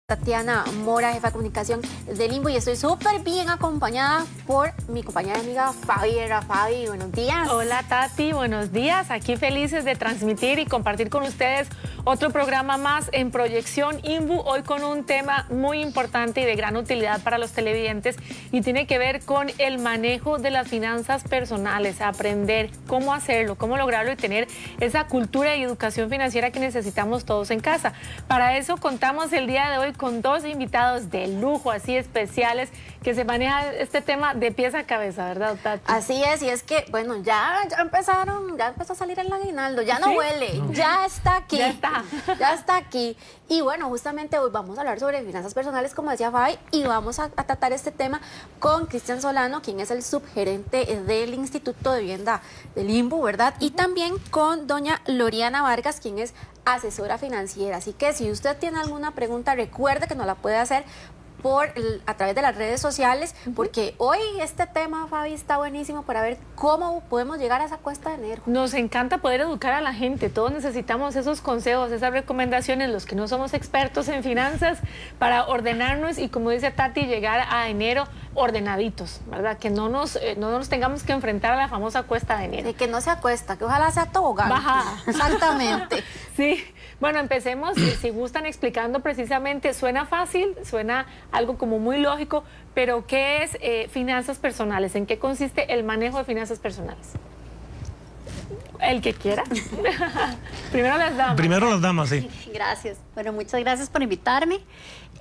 Tatiana Mora, jefa de comunicación de Limbo, y estoy súper bien acompañada por mi compañera y amiga Fabiera. Fabi, buenos días. Hola Tati, buenos días. Aquí felices de transmitir y compartir con ustedes otro programa más en Proyección INVU, hoy con un tema muy importante y de gran utilidad para los televidentes, y tiene que ver con el manejo de las finanzas personales, aprender cómo hacerlo, cómo lograrlo y tener esa cultura y educación financiera que necesitamos todos en casa. Para eso contamos el día de hoy con dos invitados de lujo, así especiales, que se maneja este tema de pies a cabeza, ¿verdad, Tati? Así es, y es que, bueno, ya empezó a salir el aguinaldo, ya no huele, ya está aquí. Ya está aquí. Y bueno, justamente hoy vamos a hablar sobre finanzas personales, como decía Fabi, y vamos a tratar este tema con Cristian Solano, quien es el subgerente del Instituto de Vivienda del INVU, ¿verdad? Y también con doña Loriana Vargas, quien es asesora financiera. Así que si usted tiene alguna pregunta, recuerde que nos la puede hacer a través de las redes sociales, porque hoy este tema, Fabi, está buenísimo para ver cómo podemos llegar a esa cuesta de enero. Nos encanta poder educar a la gente, todos necesitamos esos consejos, esas recomendaciones, los que no somos expertos en finanzas, para ordenarnos y, como dice Tati, llegar a enero ordenaditos, ¿verdad? Que no nos tengamos que enfrentar a la famosa cuesta de enero. Sí, que no se acuesta, que ojalá sea tobogán. Bajada. Exactamente. Sí, bueno, empecemos, si gustan, explicando precisamente, suena fácil, suena algo como muy lógico, pero ¿qué es finanzas personales? ¿En qué consiste el manejo de finanzas personales? El que quiera. Primero las damas. Primero las damas, sí. Gracias. Bueno, muchas gracias por invitarme.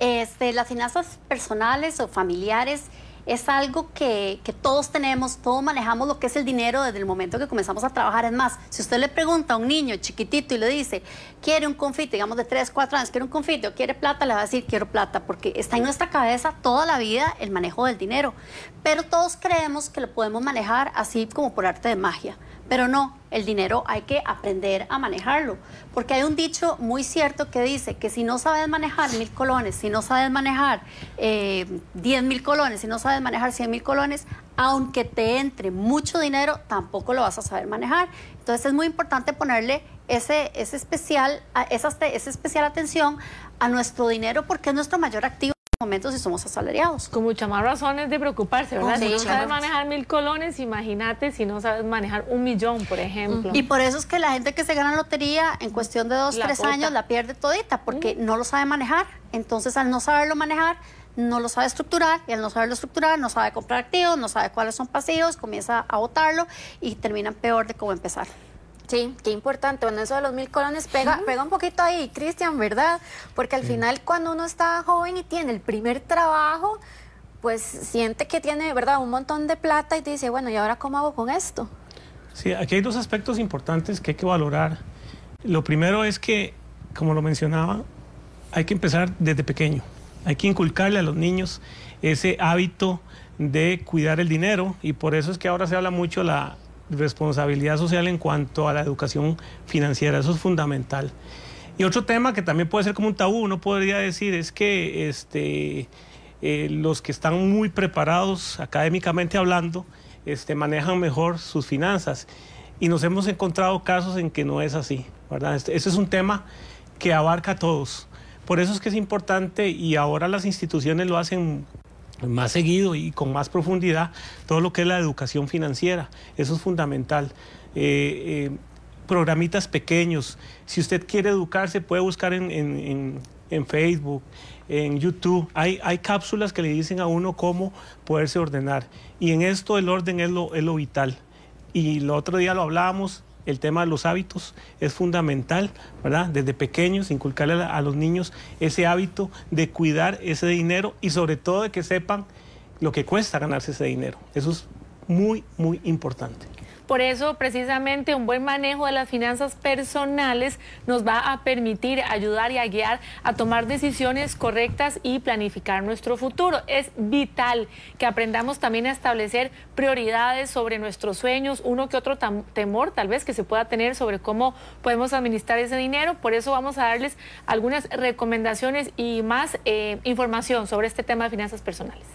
Las finanzas personales o familiares es algo que todos tenemos, todos manejamos lo que es el dinero desde el momento que comenzamos a trabajar. Es más, si usted le pregunta a un niño chiquitito y le dice, quiere un confite, digamos de 3, 4 años, quiere un confite o quiere plata, le va a decir, quiero plata, porque está en nuestra cabeza toda la vida el manejo del dinero. Pero todos creemos que lo podemos manejar así como por arte de magia. Pero no, el dinero hay que aprender a manejarlo, porque hay un dicho muy cierto que dice que si no sabes manejar 1000 colones, si no sabes manejar 10.000 colones, si no sabes manejar 100.000 colones, aunque te entre mucho dinero, tampoco lo vas a saber manejar. Entonces es muy importante ponerle esa especial atención a nuestro dinero, porque es nuestro mayor activo momentos si somos asalariados. Con muchas más razones de preocuparse, ¿verdad? Sí, si no sabes manejar 1000 colones, imagínate si no sabes manejar 1 millón, por ejemplo. Y por eso es que la gente que se gana lotería en cuestión de 2, 3 años la pierde todita, porque no lo sabe manejar. Entonces, al no saberlo manejar, no lo sabe estructurar, y al no saberlo estructurar, no sabe comprar activos, no sabe cuáles son pasivos, comienza a botarlo y terminan peor de cómo empezar. Sí, qué importante. Bueno, eso de los 1000 colones pega un poquito ahí, Cristian, ¿verdad? Porque al final, cuando uno está joven y tiene el primer trabajo, pues siente que tiene, ¿verdad?, un montón de plata y dice, bueno, ¿y ahora cómo hago con esto? Sí, aquí hay dos aspectos importantes que hay que valorar. Lo primero es que, como lo mencionaba, hay que empezar desde pequeño. Hay que inculcarle a los niños ese hábito de cuidar el dinero, y por eso es que ahora se habla mucho de la responsabilidad social en cuanto a la educación financiera. Eso es fundamental. Y otro tema que también puede ser como un tabú, uno podría decir, es que los que están muy preparados académicamente hablando manejan mejor sus finanzas, y nos hemos encontrado casos en que no es así, ¿verdad? Ese es un tema que abarca a todos. Por eso es que es importante, y ahora las instituciones lo hacen más seguido y con más profundidad, todo lo que es la educación financiera. Eso es fundamental. Programitas pequeños. Si usted quiere educarse, puede buscar en Facebook, en YouTube. Hay cápsulas que le dicen a uno cómo poderse ordenar. Y en esto el orden es lo vital. Y el otro día lo hablábamos, el tema de los hábitos es fundamental, ¿verdad? Desde pequeños, inculcarle a los niños ese hábito de cuidar ese dinero, y sobre todo de que sepan lo que cuesta ganarse ese dinero. Eso es muy, muy importante. Por eso, precisamente, un buen manejo de las finanzas personales nos va a permitir ayudar y a guiar a tomar decisiones correctas y planificar nuestro futuro. Es vital que aprendamos también a establecer prioridades sobre nuestros sueños, uno que otro temor tal vez que se pueda tener sobre cómo podemos administrar ese dinero. Por eso vamos a darles algunas recomendaciones y más información sobre este tema de finanzas personales.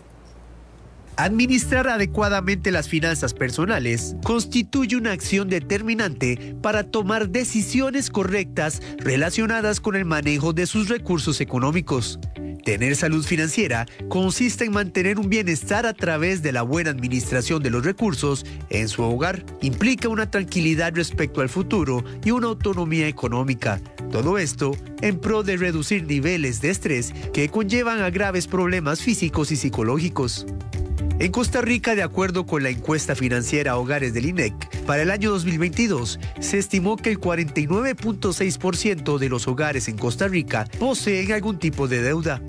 Administrar adecuadamente las finanzas personales constituye una acción determinante para tomar decisiones correctas relacionadas con el manejo de sus recursos económicos. Tener salud financiera consiste en mantener un bienestar a través de la buena administración de los recursos en su hogar. Implica una tranquilidad respecto al futuro y una autonomía económica. Todo esto en pro de reducir niveles de estrés que conllevan a graves problemas físicos y psicológicos. En Costa Rica, de acuerdo con la encuesta financiera Hogares del INEC, para el año 2022 se estimó que el 49.6% de los hogares en Costa Rica poseen algún tipo de deuda.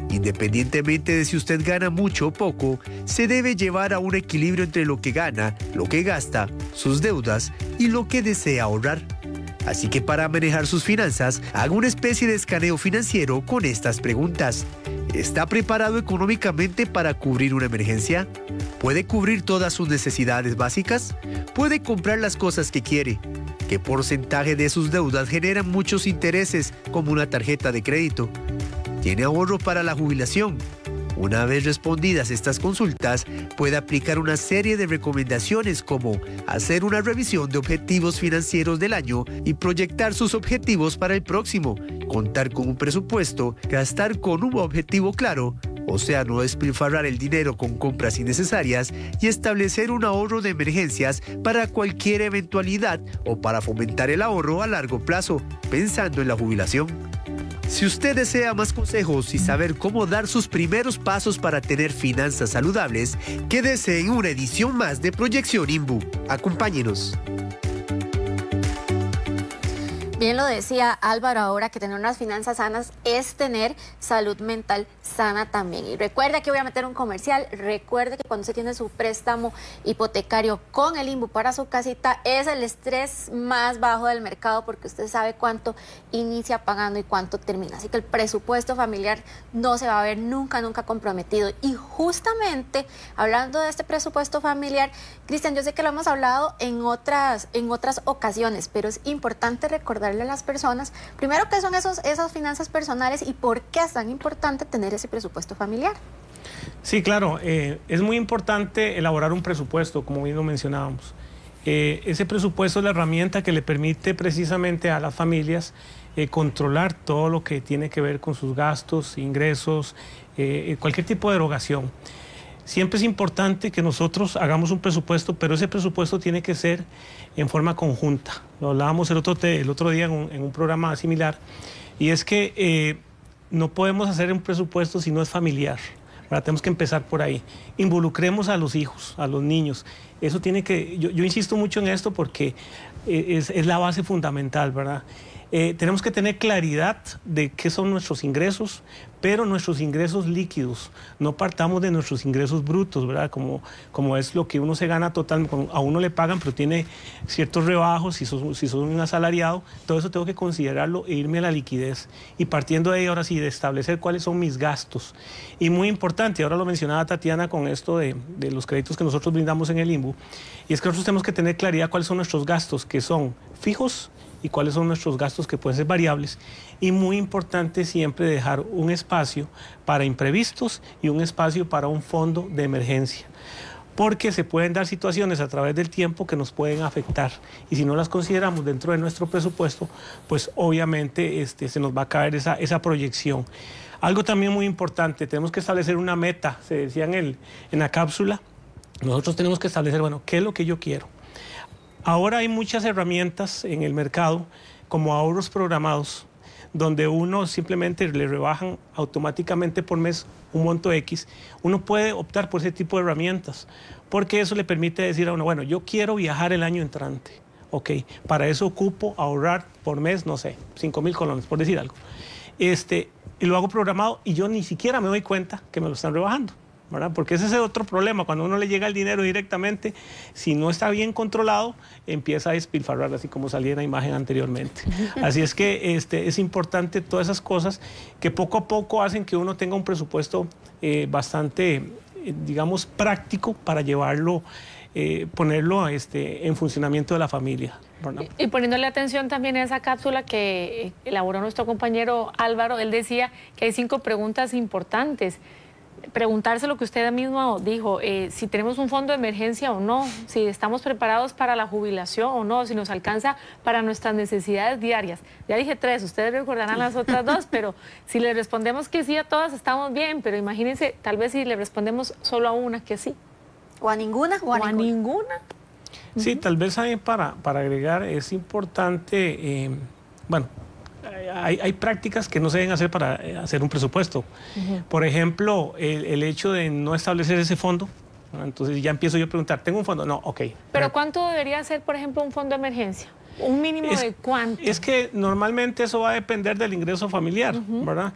Independientemente de si usted gana mucho o poco, se debe llevar a un equilibrio entre lo que gana, lo que gasta, sus deudas y lo que desea ahorrar. Así que para manejar sus finanzas, haga una especie de escaneo financiero con estas preguntas. ¿Está preparado económicamente para cubrir una emergencia? ¿Puede cubrir todas sus necesidades básicas? ¿Puede comprar las cosas que quiere? ¿Qué porcentaje de sus deudas generan muchos intereses, como una tarjeta de crédito? ¿Tiene ahorro para la jubilación? Una vez respondidas estas consultas, puede aplicar una serie de recomendaciones como hacer una revisión de objetivos financieros del año y proyectar sus objetivos para el próximo, contar con un presupuesto, gastar con un objetivo claro, o sea, no despilfarrar el dinero con compras innecesarias, y establecer un ahorro de emergencias para cualquier eventualidad o para fomentar el ahorro a largo plazo, pensando en la jubilación. Si usted desea más consejos y saber cómo dar sus primeros pasos para tener finanzas saludables, quédese en una edición más de Proyección INVU. Acompáñenos. Bien lo decía Álvaro ahora, que tener unas finanzas sanas es tener salud mental sana también. Y recuerde que voy a meter un comercial, recuerde que cuando usted tiene su préstamo hipotecario con el INVU para su casita, es el estrés más bajo del mercado, porque usted sabe cuánto inicia pagando y cuánto termina. Así que el presupuesto familiar no se va a ver nunca comprometido. Y justamente hablando de este presupuesto familiar, Cristian, yo sé que lo hemos hablado en otras ocasiones, pero es importante recordar a las personas, primero, qué son esas finanzas personales y por qué es tan importante tener ese presupuesto familiar. Sí, claro, es muy importante elaborar un presupuesto, como bien lo mencionábamos. Ese presupuesto es la herramienta que le permite precisamente a las familias controlar todo lo que tiene que ver con sus gastos, ingresos, cualquier tipo de erogación. Siempre es importante que nosotros hagamos un presupuesto, pero ese presupuesto tiene que ser en forma conjunta. Lo hablábamos el otro día en un programa similar, y es que no podemos hacer un presupuesto si no es familiar. ¿Verdad? Tenemos que empezar por ahí. Involucremos a los hijos, a los niños. Eso tiene que, yo insisto mucho en esto porque es la base fundamental, ¿verdad? Tenemos que tener claridad de qué son nuestros ingresos, pero nuestros ingresos líquidos. No partamos de nuestros ingresos brutos, ¿verdad? Como es lo que uno se gana totalmente. A uno le pagan, pero tiene ciertos rebajos, si son un asalariado. Todo eso tengo que considerarlo e irme a la liquidez. Y partiendo de ahí, ahora sí, de establecer cuáles son mis gastos. Y muy importante, ahora lo mencionaba Tatiana con esto de los créditos que nosotros brindamos en el INVU, y es que nosotros tenemos que tener claridad cuáles son nuestros gastos, que son fijos, y cuáles son nuestros gastos que pueden ser variables. Y muy importante siempre dejar un espacio para imprevistos y un espacio para un fondo de emergencia, porque se pueden dar situaciones a través del tiempo que nos pueden afectar, y si no las consideramos dentro de nuestro presupuesto, pues obviamente se nos va a caer esa proyección. Algo también muy importante, tenemos que establecer una meta. Se decía en la cápsula, nosotros tenemos que establecer, bueno, ¿qué es lo que yo quiero? Ahora hay muchas herramientas en el mercado, como ahorros programados, donde uno simplemente le rebajan automáticamente por mes un monto X. Uno puede optar por ese tipo de herramientas, porque eso le permite decir a uno, bueno, yo quiero viajar el año entrante. Ok, para eso ocupo ahorrar por mes, no sé, 5,000 colones, por decir algo. Y lo hago programado y yo ni siquiera me doy cuenta que me lo están rebajando, ¿verdad? Porque ese es el otro problema, cuando uno le llega el dinero directamente, si no está bien controlado, empieza a despilfarrar, así como salía en la imagen anteriormente. Así es que es importante todas esas cosas que poco a poco hacen que uno tenga un presupuesto bastante, digamos, práctico para llevarlo, ponerlo en funcionamiento de la familia, ¿verdad? Y poniéndole atención también a esa cápsula que elaboró nuestro compañero Álvaro, él decía que hay 5 preguntas importantes. preguntarse lo que usted mismo dijo, si tenemos un fondo de emergencia o no, si estamos preparados para la jubilación o no, si nos alcanza para nuestras necesidades diarias. Ya dije 3, ustedes recordarán las otras 2, pero si le respondemos que sí a todas, estamos bien, pero imagínense, tal vez si le respondemos solo a una que sí. O a ninguna. O a ninguna. Sí, tal vez también para agregar es importante, hay prácticas que no se deben hacer para hacer un presupuesto. Por ejemplo, el hecho de no establecer ese fondo. Entonces ya empiezo yo a preguntar, ¿tengo un fondo? No, ok. ¿Pero cuánto debería ser, por ejemplo, un fondo de emergencia? ¿Un mínimo de cuánto? Es que normalmente eso va a depender del ingreso familiar, ¿verdad?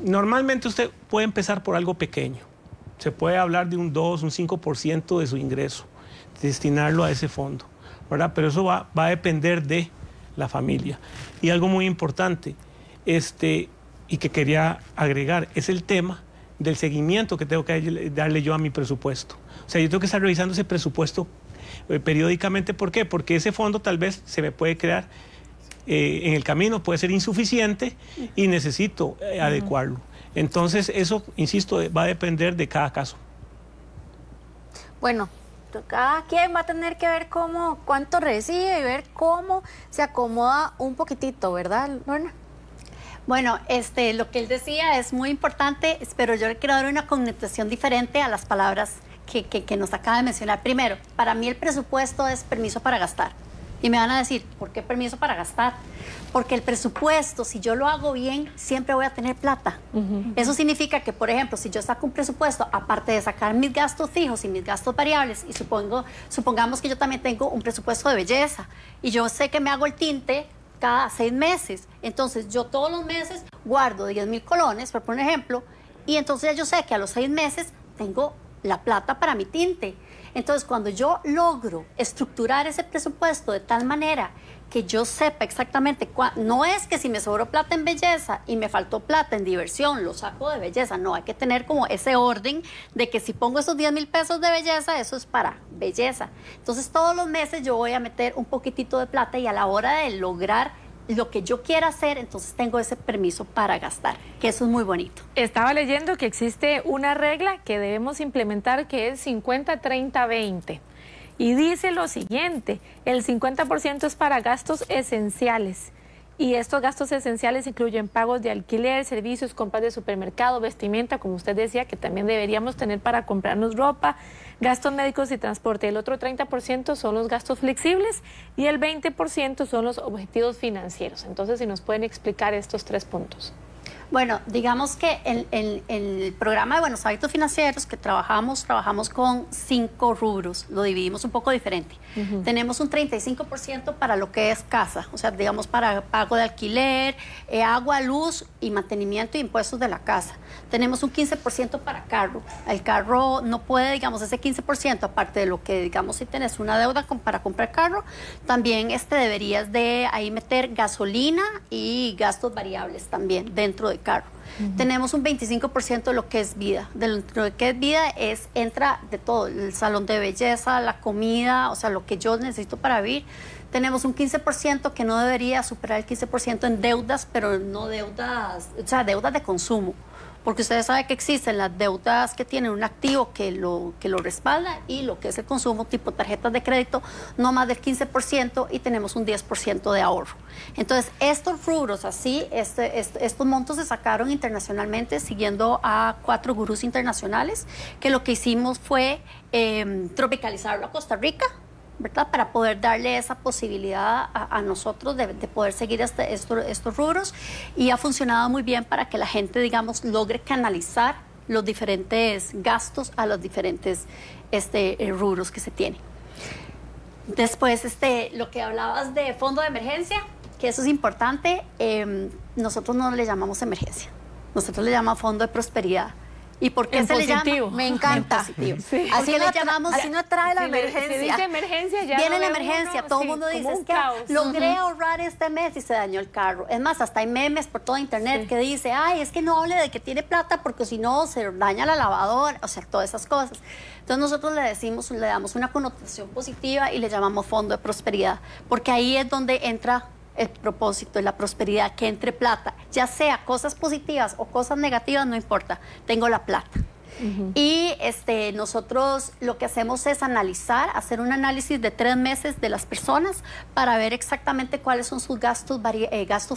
Normalmente usted puede empezar por algo pequeño. Se puede hablar de un 2, un 5% de su ingreso, destinarlo a ese fondo, ¿verdad? Pero eso va a depender de la familia. Y algo muy importante, y que quería agregar, es el tema del seguimiento que tengo que darle yo a mi presupuesto. O sea, yo tengo que estar revisando ese presupuesto periódicamente. ¿Por qué? Porque ese fondo tal vez se me puede crear en el camino, puede ser insuficiente y necesito adecuarlo. Entonces, eso, insisto, va a depender de cada caso. Bueno, cada quien va a tener que ver cuánto recibe y ver cómo se acomoda un poquitito, ¿verdad, Lorna? Bueno, lo que él decía es muy importante, pero yo le quiero dar una connotación diferente a las palabras que nos acaba de mencionar. Primero, para mí el presupuesto es permiso para gastar. Y me van a decir, ¿por qué permiso para gastar? Porque el presupuesto, si yo lo hago bien, siempre voy a tener plata. Eso significa que, por ejemplo, si yo saco un presupuesto, aparte de sacar mis gastos fijos y mis gastos variables, y supongamos que yo también tengo un presupuesto de belleza, y yo sé que me hago el tinte cada 6 meses, entonces yo todos los meses guardo 10,000 colones, por ejemplo, y entonces ya yo sé que a los 6 meses tengo la plata para mi tinte. Entonces, cuando yo logro estructurar ese presupuesto de tal manera que yo sepa exactamente no es que si me sobró plata en belleza y me faltó plata en diversión, lo saco de belleza. No, hay que tener como ese orden de que si pongo esos 10,000 pesos de belleza, eso es para belleza. Entonces, todos los meses yo voy a meter un poquitito de plata y a la hora de lograr lo que yo quiera hacer, entonces tengo ese permiso para gastar, que eso es muy bonito. Estaba leyendo que existe una regla que debemos implementar que es 50-30-20 y dice lo siguiente: el 50% es para gastos esenciales y estos gastos esenciales incluyen pagos de alquiler, servicios, compras de supermercado, vestimenta, como usted decía, que también deberíamos tener para comprarnos ropa, gastos médicos y transporte. El otro 30% son los gastos flexibles y el 20% son los objetivos financieros. Entonces, si nos pueden explicar estos 3 puntos. Bueno, digamos que en el programa de Buenos Hábitos Financieros que trabajamos con 5 rubros, lo dividimos un poco diferente. Tenemos un 35% para lo que es casa, o sea, digamos para pago de alquiler, agua, luz y mantenimiento y impuestos de la casa. Tenemos un 15% para carro. El carro no puede, digamos, ese 15%, aparte de lo que, digamos, si tenés una deuda para comprar carro, también deberías de ahí meter gasolina y gastos variables también dentro de carro. Tenemos un 25% de lo que es vida. De lo que es vida entra de todo, el salón de belleza, la comida, o sea, lo que yo necesito para vivir. Tenemos un 15% que no debería superar el 15% en deudas, pero no deudas, o sea, deudas de consumo. Porque ustedes saben que existen las deudas que tienen un activo que lo respalda y lo que es el consumo tipo tarjetas de crédito, no más del 15% y tenemos un 10% de ahorro. Entonces, estos rubros así, estos montos se sacaron internacionalmente siguiendo a 4 gurús internacionales, que lo que hicimos fue tropicalizarlo a Costa Rica, ¿verdad? Para poder darle esa posibilidad a nosotros de poder seguir estos rubros, y ha funcionado muy bien para que la gente, digamos, logre canalizar los diferentes gastos a los diferentes rubros que se tienen. Después, lo que hablabas de fondo de emergencia, que eso es importante, nosotros no le llamamos emergencia, nosotros le llamamos fondo de prosperidad. ¿Y por qué se le llama? Me encanta. Sí. Así le llamamos. Así no trae la emergencia. Se dice emergencia, ya viene la emergencia. Todo el mundo dice, es que logré ahorrar este mes y se dañó el carro. Es más, hasta hay memes por todo internet que dice, ay, es que no hable de que tiene plata porque si no se daña la lavadora, o sea, todas esas cosas. Entonces nosotros le damos una connotación positiva y le llamamos fondo de prosperidad, porque ahí es donde entra el propósito y la prosperidad, que entre plata, ya sea cosas positivas o cosas negativas, no importa, tengo la plata. Y nosotros lo que hacemos es hacer un análisis de 3 meses de las personas para ver exactamente cuáles son sus gastos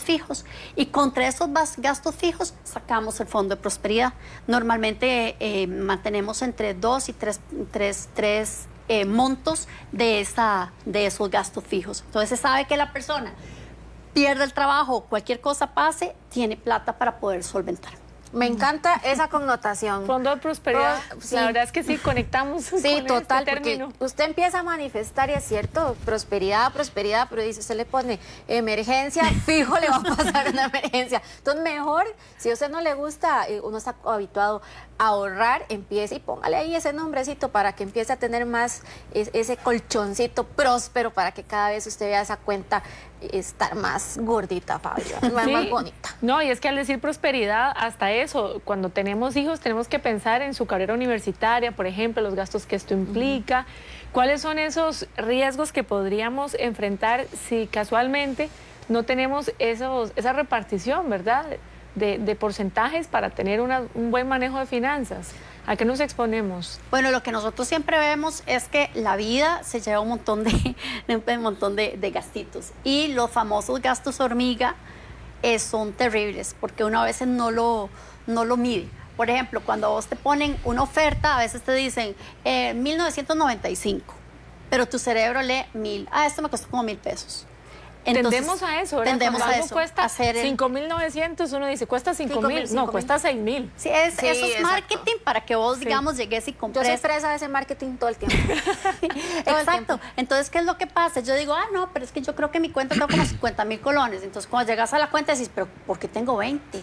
fijos, y contra esos gastos fijos sacamos el fondo de prosperidad. Normalmente mantenemos entre 2 y 3 montos de esos gastos fijos. Entonces se sabe que la persona pierde el trabajo, cualquier cosa pase, tiene plata para poder solventar. Me encanta esa connotación. Fondo de prosperidad. Sí. La verdad es que sí, conectamos Sí, con total, este porque término. usted empieza a manifestar, y es cierto, prosperidad, pero dice, usted le pone emergencia, fijo le va a pasar una emergencia. Entonces, mejor, si a usted no le gusta, uno está habituado a ahorrar, empiece y póngale ahí ese nombrecito para que empiece a tener más ese colchoncito próspero, para que cada vez usted vea esa cuenta estar más gordita, Fabio, más bonita. No, y es que al decir prosperidad, hasta eso, cuando tenemos hijos tenemos que pensar en su carrera universitaria, por ejemplo, los gastos que esto implica, cuáles son esos riesgos que podríamos enfrentar si casualmente no tenemos esa repartición, ¿verdad?, de porcentajes para tener un buen manejo de finanzas. ¿A qué nos exponemos? Bueno, lo que nosotros siempre vemos es que la vida se lleva un montón de gastitos, y los famosos gastos hormiga son terribles porque uno a veces no lo mide. Por ejemplo, cuando a vos te ponen una oferta, a veces te dicen 1995, pero tu cerebro lee 1000. Esto me costó como 1000 pesos. Entonces, tendemos a eso, ¿verdad? Tendemos Cuando a algo eso, cuesta hacer 5.900, uno dice, cuesta 5.000. No, cuesta 6.000. Sí, eso es exacto. marketing para que vos, digamos, llegues y Yo compres. soy presa de ese marketing todo el tiempo. Exacto. Entonces, ¿qué es lo que pasa? Yo digo, no, pero es que yo creo que mi cuenta tengo como 50.000 colones. Entonces, cuando llegas a la cuenta decís, pero ¿por qué tengo 20? O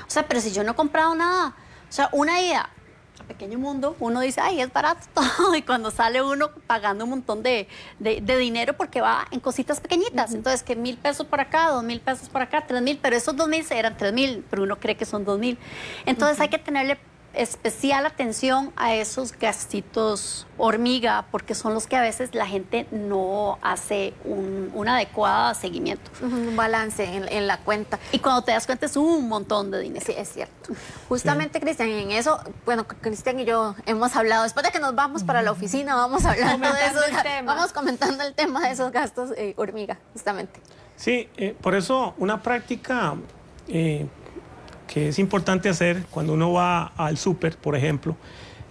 sea, pero si yo no he comprado nada. O sea, una ida a Pequeño Mundo, uno dice, es barato todo. Y cuando sale uno pagando un montón de dinero porque va en cositas pequeñitas. Entonces, que 1.000 pesos por acá, 2.000 pesos por acá, 3.000, pero esos 2.000 eran 3.000, pero uno cree que son 2.000. Entonces, hay que tenerle especial atención a esos gastitos hormiga, porque son los que a veces la gente no hace un adecuado seguimiento. Un balance en la cuenta. Y cuando te das cuenta es un montón de dinero. Sí, es cierto. Justamente, Cristian, en eso, bueno, Cristian y yo hemos hablado, después de que nos vamos para la oficina, vamos hablando de eso, vamos comentando el tema de esos gastos hormiga, justamente. Sí, por eso una práctica que es importante hacer cuando uno va al súper, por ejemplo,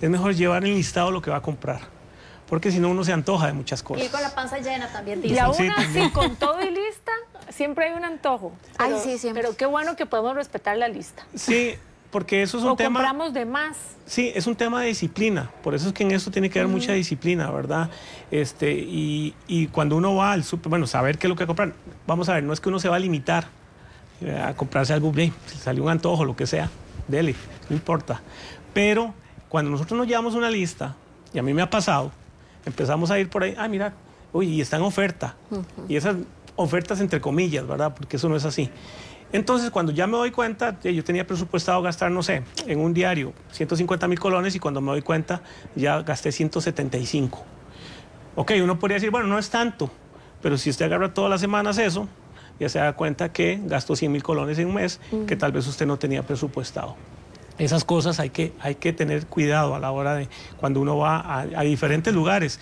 es mejor llevar en listado lo que va a comprar, porque si no uno se antoja de muchas cosas. Y con la panza llena también dicen. Y aún Sí, así, con todo y lista, siempre hay un antojo. Pero, Ay, sí, siempre. Pero qué bueno que podemos respetar la lista. Sí, porque eso es un o tema... compramos de más. Sí, es un tema de disciplina, por eso es que en eso tiene que haber mucha disciplina, ¿verdad? Y cuando uno va al súper, bueno, saber qué es lo que comprar, vamos a ver, no es que uno se va a limitar a comprarse algo, si salió un antojo, lo que sea, dele, no importa. Pero cuando nosotros nos llevamos una lista, y a mí me ha pasado, empezamos a ir por ahí, mira, y está en oferta. Y esas ofertas entre comillas, ¿verdad? Porque eso no es así. Entonces, cuando ya me doy cuenta, yo tenía presupuestado gastar, no sé, en un diario 150.000 colones, y cuando me doy cuenta ya gasté 175. Ok, uno podría decir, bueno, no es tanto, pero si usted agarra todas las semanas eso, ya se da cuenta que gastó 100.000 colones en un mes, que tal vez usted no tenía presupuestado. Esas cosas hay que tener cuidado a la hora de cuando uno va a diferentes lugares.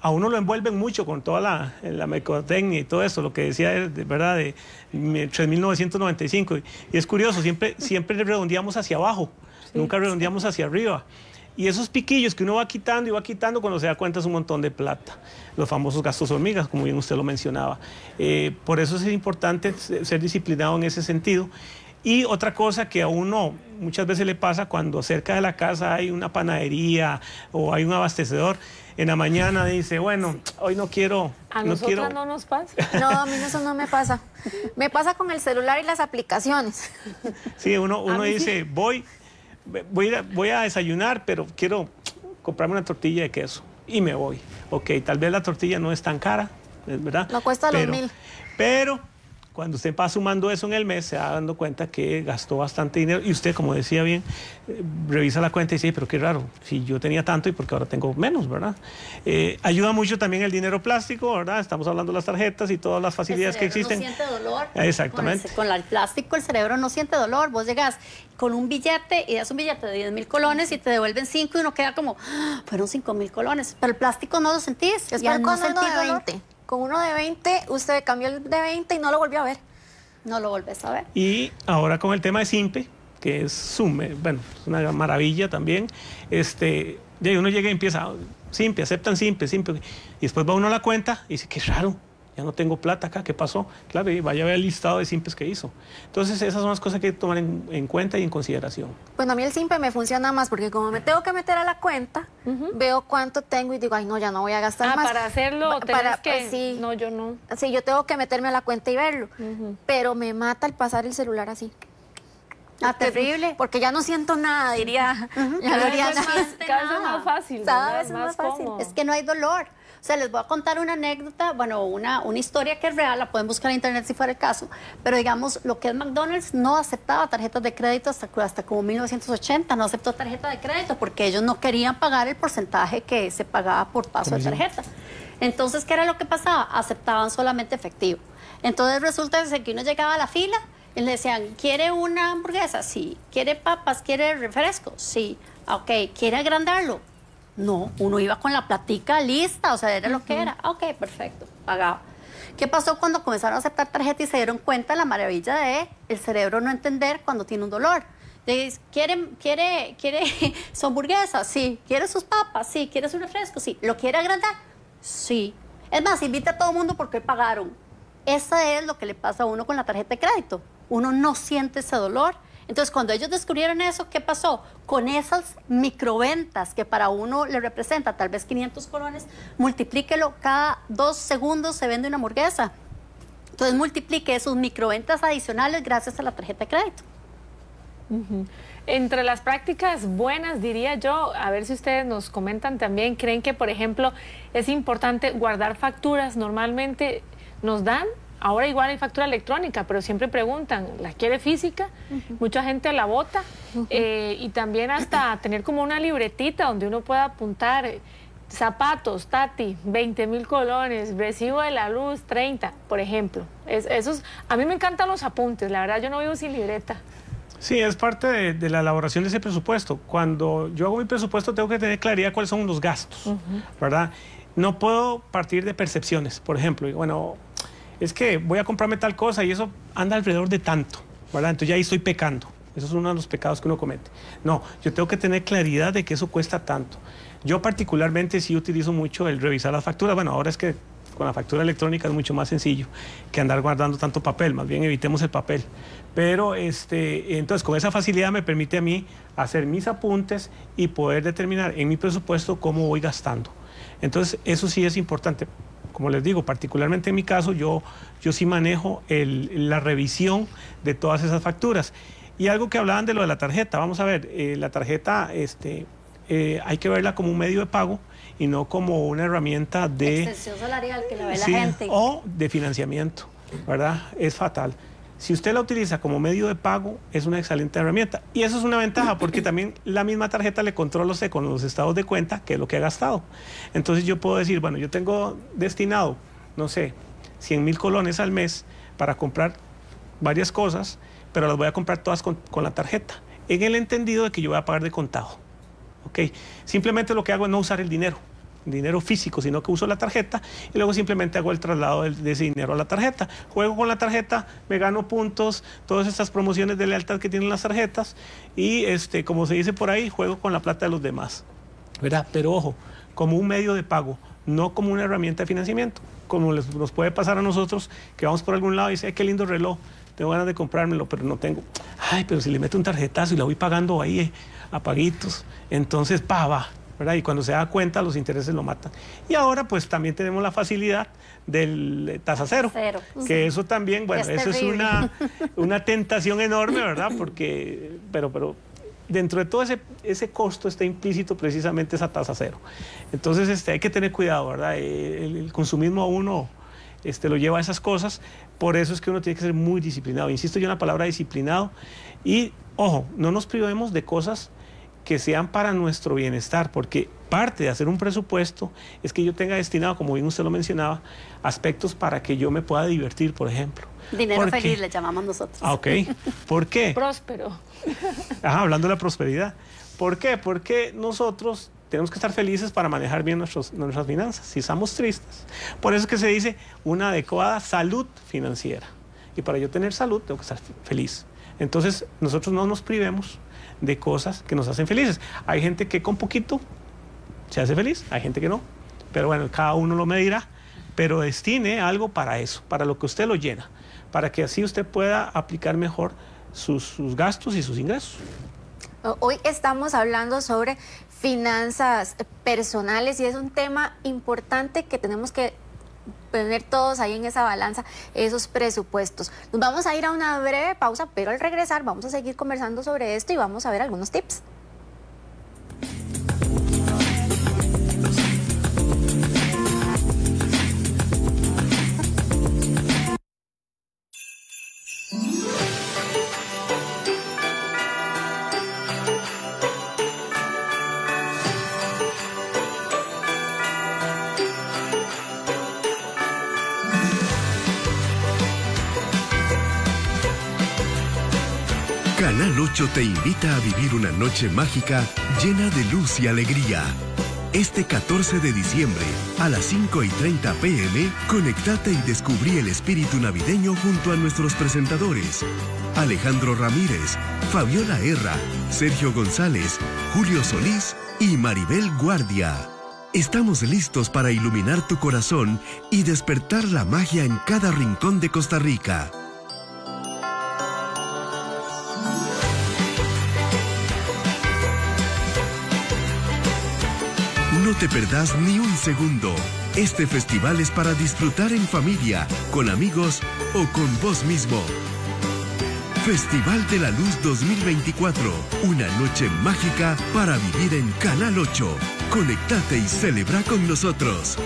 A uno lo envuelven mucho con toda la mercadotecnia y todo eso, lo que decía, ¿verdad?, de 3.995. Y es curioso, siempre redondeamos hacia abajo, nunca redondeamos hacia arriba. Y esos piquillos que uno va quitando y va quitando, cuando se da cuenta es un montón de plata. Los famosos gastos hormigas, como bien usted lo mencionaba. Por eso es importante ser disciplinado en ese sentido. Y otra cosa que a uno muchas veces le pasa cuando cerca de la casa hay una panadería o hay un abastecedor, en la mañana dice, bueno, hoy no quiero... A nosotros no nos pasa. No, a mí eso no me pasa. Me pasa con el celular y las aplicaciones. Sí, uno dice, voy a desayunar, pero quiero comprarme una tortilla de queso y me voy. Ok, tal vez la tortilla no es tan cara, ¿verdad? No cuesta los 1.000. Pero cuando usted va sumando eso en el mes, se va dando cuenta que gastó bastante dinero. Y usted, como decía bien, revisa la cuenta y dice, pero qué raro, si yo tenía tanto y porque ahora tengo menos, ¿verdad? Ayuda mucho también el dinero plástico, ¿verdad? Estamos hablando de las tarjetas y todas las facilidades que existen. El cerebro no siente dolor. Exactamente. Con el plástico el cerebro no siente dolor. Vos llegas con un billete y das un billete de 10,000 colones y te devuelven 5 y uno queda como, fueron 5,000 colones. Pero el plástico no lo sentís. Es para con uno de 20. Con uno de 20, usted cambió el de 20 y no lo volvió a ver. No lo volvés a ver. Y ahora con el tema de Simpe, que es bueno, es una maravilla también. Uno llega y empieza, Simpe, aceptan Simpe. Y después va uno a la cuenta y dice, qué raro, ya no tengo plata acá, ¿qué pasó? Claro, y vaya a ver el listado de Simpes que hizo. Entonces, esas son las cosas que hay que tomar en cuenta y en consideración. Bueno, a mí el Simpe me funciona más porque como me tengo que meter a la cuenta, veo cuánto tengo y digo, ay, no, ya no voy a gastar más. Para hacerlo, sí. No, yo no. Sí, yo tengo que meterme a la cuenta y verlo. Pero me mata el pasar el celular así. Terrible. Porque ya no siento nada, diría. Ya no haría nada. Cada vez es más fácil. Cada vez es más fácil. Es que no hay dolor. O sea, les voy a contar una anécdota, bueno, una historia que es real, la pueden buscar en internet si fuera el caso, pero digamos, lo que es McDonald's no aceptaba tarjetas de crédito hasta como 1980, no aceptó tarjeta de crédito porque ellos no querían pagar el porcentaje que se pagaba por paso de tarjeta. Entonces, ¿qué era lo que pasaba? Aceptaban solamente efectivo. Entonces, resulta que uno llegaba a la fila y le decían, ¿quiere una hamburguesa? Sí. ¿Quiere papas? ¿Quiere refresco? Sí. Ok. ¿Quiere agrandarlo? No, uno iba con la platica lista, o sea, era lo que era. Ok, perfecto, pagaba. ¿Qué pasó cuando comenzaron a aceptar tarjeta y se dieron cuenta de la maravilla de el cerebro no entender cuando tiene un dolor? ¿Quiere su hamburguesa? Sí. ¿Quiere sus papas? Sí. ¿Quiere su refresco? Sí. ¿Lo quiere agrandar? Sí. Es más, invita a todo el mundo porque pagaron. Eso es lo que le pasa a uno con la tarjeta de crédito. Uno no siente ese dolor. Entonces, cuando ellos descubrieron eso, ¿qué pasó? Con esas microventas que para uno le representa tal vez 500 colones, multiplíquelo, cada 2 segundos se vende una hamburguesa. Entonces, multiplique esos microventas adicionales gracias a la tarjeta de crédito. Entre las prácticas buenas, diría yo, a ver si ustedes nos comentan también, ¿creen que, por ejemplo, es importante guardar facturas? Normalmente nos dan. Ahora igual hay factura electrónica, pero siempre preguntan, ¿la quiere física? Mucha gente la bota. Y también hasta tener como una libretita donde uno pueda apuntar zapatos, Tati, 20,000 colones, recibo de la luz, 30, por ejemplo. A mí me encantan los apuntes, la verdad yo no vivo sin libreta. Sí, es parte de la elaboración de ese presupuesto. Cuando yo hago mi presupuesto tengo que tener claridad cuáles son los gastos, ¿verdad? No puedo partir de percepciones, por ejemplo, bueno, es que voy a comprarme tal cosa y eso anda alrededor de tanto, ¿verdad? Entonces ya ahí estoy pecando. Eso es uno de los pecados que uno comete. No, yo tengo que tener claridad de que eso cuesta tanto. Yo particularmente sí utilizo mucho el revisar las facturas. Bueno, ahora es que con la factura electrónica es mucho más sencillo que andar guardando tanto papel. Más bien evitemos el papel. Pero entonces con esa facilidad me permite a mí hacer mis apuntes y poder determinar en mi presupuesto cómo voy gastando. Entonces eso sí es importante. Como les digo, particularmente en mi caso, yo sí manejo la revisión de todas esas facturas. Y algo que hablaban de lo de la tarjeta, vamos a ver, la tarjeta hay que verla como un medio de pago y no como una herramienta de... extensión salarial que la ve sí, la gente. O de financiamiento, ¿verdad? Es fatal. Si usted la utiliza como medio de pago, es una excelente herramienta. Y eso es una ventaja porque también la misma tarjeta le controla a usted con los estados de cuenta qué es lo que ha gastado. Entonces yo puedo decir, bueno, yo tengo destinado, no sé, 100,000 colones al mes para comprar varias cosas, pero las voy a comprar todas con la tarjeta, en el entendido de que yo voy a pagar de contado. ¿Okay? Simplemente lo que hago es no usar el dinero físico, sino que uso la tarjeta y luego simplemente hago el traslado de ese dinero a la tarjeta. Juego con la tarjeta, me gano puntos, todas estas promociones de lealtad que tienen las tarjetas y, como se dice por ahí, juego con la plata de los demás, ¿verdad? Pero ojo, como un medio de pago, no como una herramienta de financiamiento, como nos puede pasar a nosotros que vamos por algún lado y dice, qué lindo reloj, tengo ganas de comprármelo, pero no tengo. Ay, pero si le meto un tarjetazo y la voy pagando ahí a paguitos, entonces va, ¿verdad? Y cuando se da cuenta, los intereses lo matan. Y ahora, pues, también tenemos la facilidad del tasa cero. Que eso también, bueno, eso es una tentación enorme, ¿verdad? Porque, pero dentro de todo ese costo está implícito precisamente esa tasa cero. Entonces, hay que tener cuidado, ¿verdad? El consumismo a uno lo lleva a esas cosas. Por eso es que uno tiene que ser muy disciplinado. Insisto yo en la palabra disciplinado. Y, ojo, no nos privemos de cosas que sean para nuestro bienestar, porque parte de hacer un presupuesto es que yo tenga destinado, como bien usted lo mencionaba, aspectos para que yo me pueda divertir, por ejemplo. Dinero feliz le llamamos nosotros. Ah, ok. ¿Por qué? Próspero. Ajá, hablando de la prosperidad. ¿Por qué? Porque nosotros tenemos que estar felices para manejar bien nuestras finanzas. Si estamos tristes. Por eso es que se dice una adecuada salud financiera. Y para yo tener salud tengo que estar feliz. Entonces, nosotros no nos privemos de cosas que nos hacen felices. Hay gente que con poquito se hace feliz, hay gente que no. Pero bueno, cada uno lo medirá. Pero destine algo para eso, para lo que usted lo llena, para que así usted pueda aplicar mejor sus gastos y sus ingresos. Hoy estamos hablando sobre finanzas personales y es un tema importante que tenemos que poner todos ahí en esa balanza, esos presupuestos. Nos vamos a ir a una breve pausa, pero al regresar vamos a seguir conversando sobre esto y vamos a ver algunos tips. Canal 8 te invita a vivir una noche mágica llena de luz y alegría. Este 14 de diciembre, a las 5:30 p.m., conéctate y descubrí el espíritu navideño junto a nuestros presentadores: Alejandro Ramírez, Fabiola Herra, Sergio González, Julio Solís y Maribel Guardia. Estamos listos para iluminar tu corazón y despertar la magia en cada rincón de Costa Rica. No te perdás ni un segundo. Este festival es para disfrutar en familia, con amigos o con vos mismo. Festival de la Luz 2024. Una noche mágica para vivir en Canal 8. Conectate y celebra con nosotros.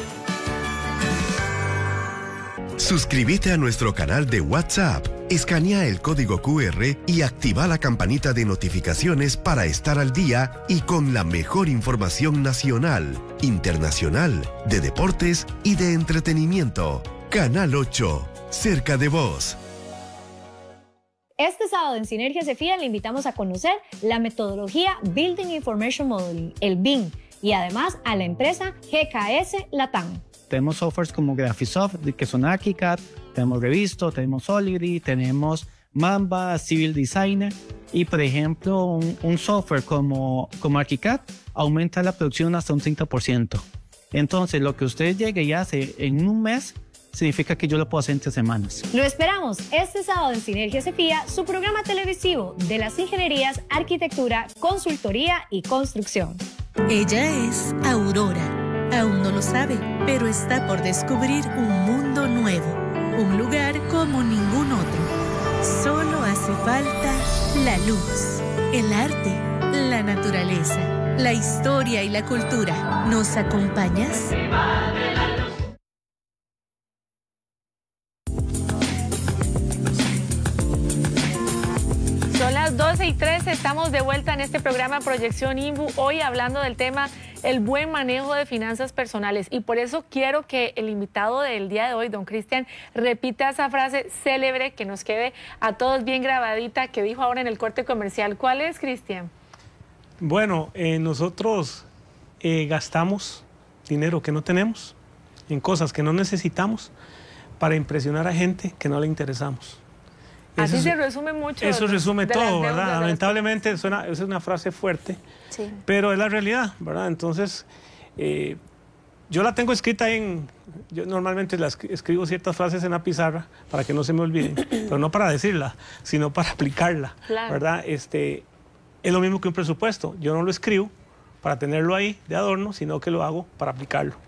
Suscríbete a nuestro canal de WhatsApp. Escanea el código QR y activa la campanita de notificaciones para estar al día y con la mejor información nacional, internacional, de deportes y de entretenimiento. Canal 8, cerca de vos. Este sábado en Sinergia Cefía le invitamos a conocer la metodología Building Information Modeling, el BIM, y además a la empresa GKS Latam. Tenemos softwares como Graphisoft, que son ArchiCAD, tenemos Revisto, tenemos Solidity, tenemos Mamba, Civil Designer, y por ejemplo un software como ArchiCAD aumenta la producción hasta un 30%. Entonces lo que usted llegue y hace en un mes significa que yo lo puedo hacer en 3 semanas. Lo esperamos este sábado en Sinergia Cefía, su programa televisivo de las ingenierías, arquitectura, consultoría y construcción. Ella es Aurora. Aún no lo sabe, pero está por descubrir un mundo nuevo, un lugar como ningún otro. Solo hace falta la luz, el arte, la naturaleza, la historia y la cultura. ¿Nos acompañas? Son las 12:03, estamos de vuelta en este programa Proyección INVU, hoy hablando del tema el buen manejo de finanzas personales. Y por eso quiero que el invitado del día de hoy, don Cristian, repita esa frase célebre que nos quede a todos bien grabadita que dijo ahora en el corte comercial. ¿Cuál es, Cristian? Bueno, nosotros gastamos dinero que no tenemos en cosas que no necesitamos para impresionar a gente que no le interesamos. Así se resume mucho. Eso resume todo, ¿verdad? Lamentablemente es una frase fuerte, sí, pero es la realidad, ¿verdad? Entonces, yo la tengo escrita yo normalmente escribo ciertas frases en la pizarra para que no se me olviden, pero no para decirla, sino para aplicarla, claro, ¿verdad? Es lo mismo que un presupuesto. Yo no lo escribo para tenerlo ahí de adorno, sino que lo hago para aplicarlo.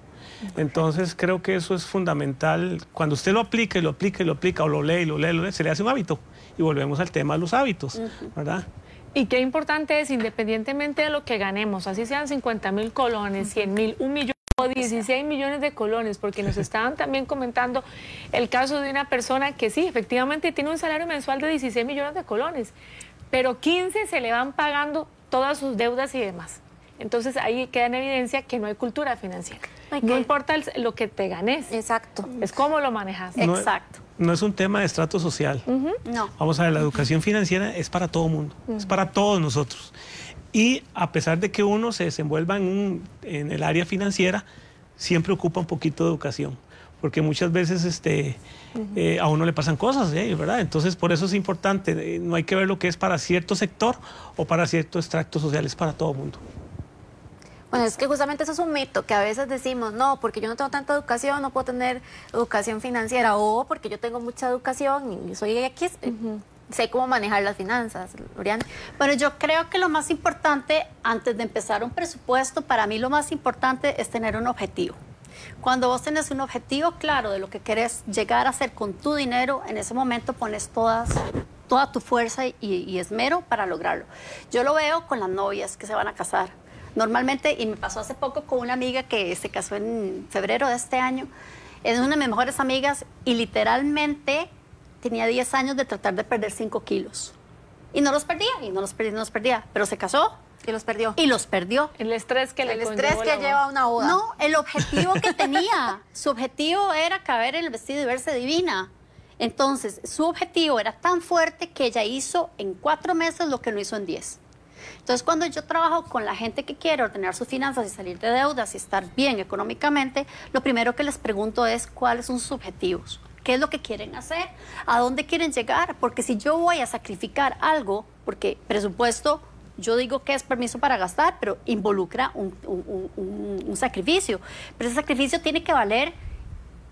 Entonces creo que eso es fundamental. Cuando usted lo aplica y lo aplica y lo aplica, o lo lee y lo lee, se le hace un hábito. Y volvemos al tema de los hábitos, ¿verdad? Y qué importante es, independientemente de lo que ganemos, así sean 50,000 colones, 100,000, 1 millón, o 16 millones de colones, porque nos estaban también comentando el caso de una persona que sí, efectivamente tiene un salario mensual de 16 millones de colones, pero 15 se le van pagando todas sus deudas y demás. Entonces ahí queda en evidencia que no hay cultura financiera. No importa lo que te ganes. Exacto. Es cómo lo manejas. Exacto. No es un tema de estrato social. No. Vamos a ver, la educación financiera es para todo mundo, es para todos nosotros. Y a pesar de que uno se desenvuelva en el área financiera, siempre ocupa un poquito de educación, porque muchas veces a uno le pasan cosas, ¿verdad? Entonces, por eso es importante, no hay que ver lo que es para cierto sector o para cierto extracto social, es para todo mundo. Bueno, es que justamente eso es un mito, que a veces decimos, no, porque yo no tengo tanta educación, no puedo tener educación financiera, o porque yo tengo mucha educación y soy X, sé cómo manejar las finanzas. Loriana. Bueno, yo creo que lo más importante, antes de empezar un presupuesto, para mí lo más importante es tener un objetivo. Cuando vos tenés un objetivo claro de lo que querés llegar a hacer con tu dinero, en ese momento pones toda tu fuerza y esmero para lograrlo. Yo lo veo con las novias que se van a casar. Normalmente, y me pasó hace poco con una amiga que se casó en febrero de este año, es una de mis mejores amigas y literalmente tenía 10 años de tratar de perder 5 kilos. Y no los perdía, y no los perdía, pero se casó. Y los perdió. Y los perdió. El estrés que lleva una boda. No, el objetivo que tenía. Su objetivo era caber en el vestido y verse divina. Entonces, su objetivo era tan fuerte que ella hizo en 4 meses lo que no hizo en 10. Entonces, cuando yo trabajo con la gente que quiere ordenar sus finanzas y salir de deudas y estar bien económicamente, lo primero que les pregunto es cuáles son sus objetivos, qué es lo que quieren hacer, a dónde quieren llegar, porque si yo voy a sacrificar algo, porque presupuesto, yo digo que es permiso para gastar, pero involucra un sacrificio, pero ese sacrificio tiene que valer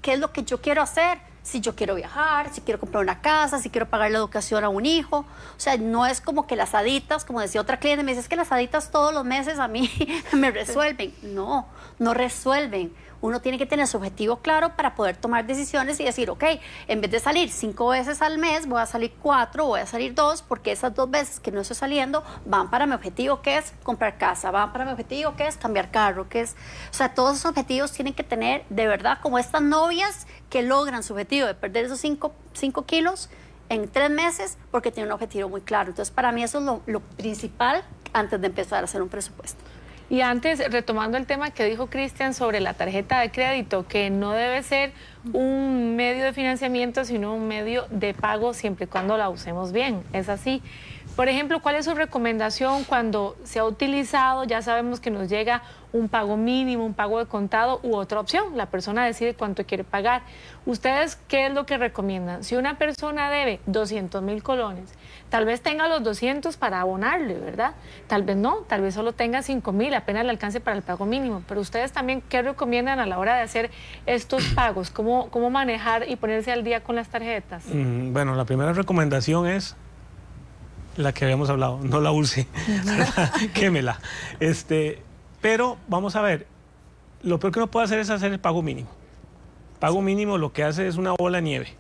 qué es lo que yo quiero hacer. Si yo quiero viajar, si quiero comprar una casa, si quiero pagar la educación a un hijo. O sea, no es como que las haditas, como decía otra cliente, me dice, es que las haditas todos los meses a mí me resuelven. No, no resuelven. Uno tiene que tener su objetivo claro para poder tomar decisiones y decir, ok, en vez de salir 5 veces al mes, voy a salir 4, voy a salir 2, porque esas 2 veces que no estoy saliendo van para mi objetivo, que es comprar casa, van para mi objetivo, que es cambiar carro, que es... O sea, todos esos objetivos tienen que tener, de verdad, como estas novias que logran su objetivo de perder esos 5 kilos en 3 meses, porque tienen un objetivo muy claro. Entonces, para mí eso es lo principal antes de empezar a hacer un presupuesto. Y antes, retomando el tema que dijo Cristian sobre la tarjeta de crédito, que no debe ser un medio de financiamiento, sino un medio de pago siempre y cuando la usemos bien. Es así. Por ejemplo, ¿cuál es su recomendación cuando se ha utilizado? Ya sabemos que nos llega un pago mínimo, un pago de contado u otra opción. La persona decide cuánto quiere pagar. ¿Ustedes qué es lo que recomiendan? Si una persona debe 200,000 colones, tal vez tenga los 200 para abonarle, ¿verdad? Tal vez no, tal vez solo tenga 5,000, apenas le alcance para el pago mínimo. Pero ustedes también, ¿qué recomiendan a la hora de hacer estos pagos? ¿Cómo manejar y ponerse al día con las tarjetas? Bueno, la primera recomendación es la que habíamos hablado, no la use, quémela. Pero vamos a ver, lo peor que uno puede hacer es hacer el pago mínimo. Pago mínimo lo que hace es una bola de nieve,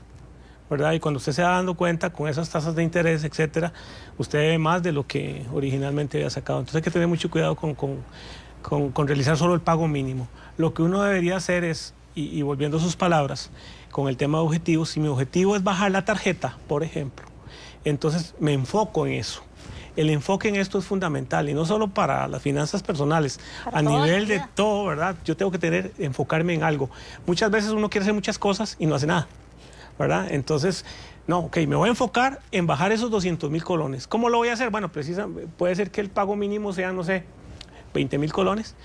¿verdad? Y cuando usted se va dando cuenta con esas tasas de interés, etcétera, usted debe más de lo que originalmente había sacado. Entonces hay que tener mucho cuidado con realizar solo el pago mínimo. Lo que uno debería hacer es, y volviendo a sus palabras, con el tema de objetivos, si mi objetivo es bajar la tarjeta, por ejemplo, entonces me enfoco en eso. El enfoque en esto es fundamental y no solo para las finanzas personales, a nivel de todo, ¿verdad? Yo tengo que enfocarme en algo. Muchas veces uno quiere hacer muchas cosas y no hace nada, ¿verdad? Entonces, no, ok, me voy a enfocar en bajar esos 200,000 colones. ¿Cómo lo voy a hacer? Bueno, puede ser que el pago mínimo sea, no sé, 20,000 colones,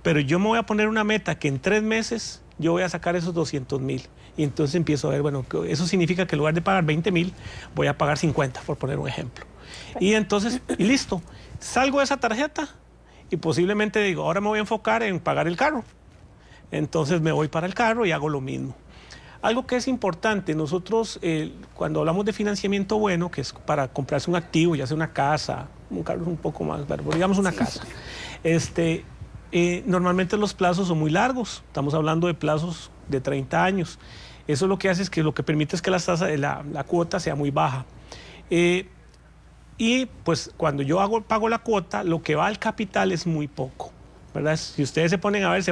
pero yo me voy a poner una meta que en 3 meses yo voy a sacar esos 200,000. Y entonces empiezo a ver, bueno, eso significa que en lugar de pagar 20,000, voy a pagar 50, por poner un ejemplo. Y entonces, y listo, salgo de esa tarjeta y posiblemente digo, ahora me voy a enfocar en pagar el carro. Entonces me voy para el carro y hago lo mismo. Algo que es importante, nosotros cuando hablamos de financiamiento bueno, que es para comprarse un activo, ya sea una casa, un carro es un poco más, pero digamos una casa, normalmente los plazos son muy largos, estamos hablando de plazos de 30 años. Eso lo que hace es que lo que permite es que la cuota sea muy baja. Y pues cuando yo pago la cuota, lo que va al capital es muy poco, ¿verdad? Si ustedes se ponen a ver,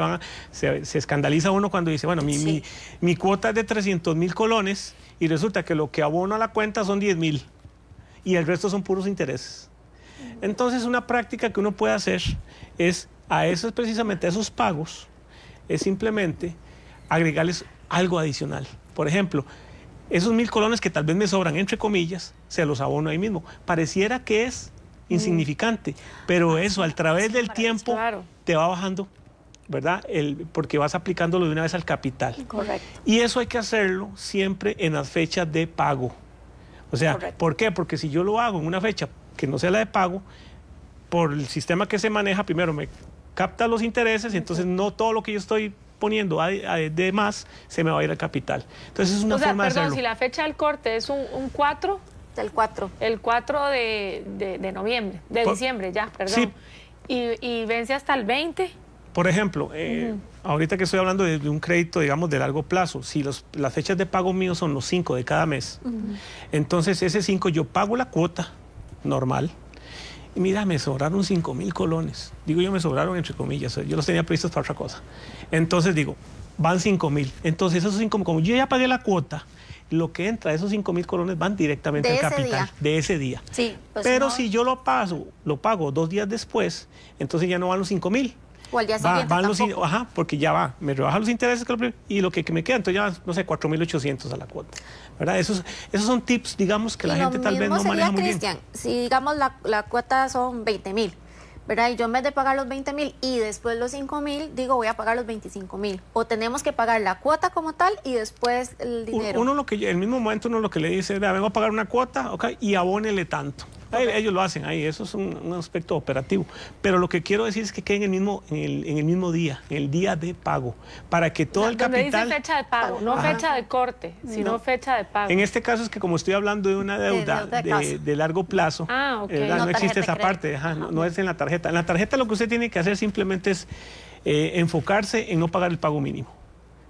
se escandaliza uno cuando dice, bueno, mi cuota es de 300.000 colones y resulta que lo que abono a la cuenta son 10.000 y el resto son puros intereses. Entonces, una práctica que uno puede hacer es precisamente a esos pagos, es simplemente agregarles algo adicional. Por ejemplo, esos 1.000 colones que tal vez me sobran, entre comillas, se los abono ahí mismo. Pareciera que es insignificante, pero eso a través del tiempo te va bajando, ¿verdad? Porque vas aplicándolo de una vez al capital. Correcto. Y eso hay que hacerlo siempre en las fechas de pago. O sea, ¿por qué? Porque si yo lo hago en una fecha que no sea la de pago, por el sistema que se maneja, primero me capta los intereses y entonces no todo lo que yo estoy poniendo de más se me va a ir al capital. Entonces es una forma de hacerlo. Si la fecha del corte es un 4... El 4. El 4 de noviembre, de diciembre ya, perdón. Sí. Y vence hasta el 20. Por ejemplo, ahorita que estoy hablando de un crédito, digamos, de largo plazo, si las fechas de pago míos son los 5 de cada mes, entonces ese 5 yo pago la cuota normal y mira, me sobraron 5.000 colones. Digo yo, me sobraron entre comillas, yo los tenía previstos para otra cosa. Entonces digo, van 5.000. Entonces esos 5.000, como yo ya pagué la cuota, lo que entra de esos 5.000 colones van directamente al capital de ese día. Sí, pues pero si yo lo pago 2 días después, entonces ya no van los 5.000. O al día siguiente porque ya me rebaja los intereses y lo que me queda, entonces ya, no sé, 4.800 a la cuota, ¿verdad? Esos son tips, digamos, que la gente tal vez no maneja muy bien. Cristian, si digamos la cuota son 20.000, ¿verdad? Y yo en vez de pagar los 20.000 y después los 5.000, digo, voy a pagar los 25.000. O tenemos que pagar la cuota como tal y después el dinero. En el mismo momento uno lo que le dice es, vea, vengo a pagar una cuota, okay, y abónele tanto. Ellos lo hacen ahí, eso es un aspecto operativo. Pero lo que quiero decir es que quede en el mismo día, en el día de pago, para que todo el capital... Dice fecha de pago, no fecha de corte, sino fecha de pago. En este caso es que como estoy hablando de una deuda de largo plazo, no existe esa parte, no es en la tarjeta. En la tarjeta lo que usted tiene que hacer simplemente es enfocarse en no pagar el pago mínimo,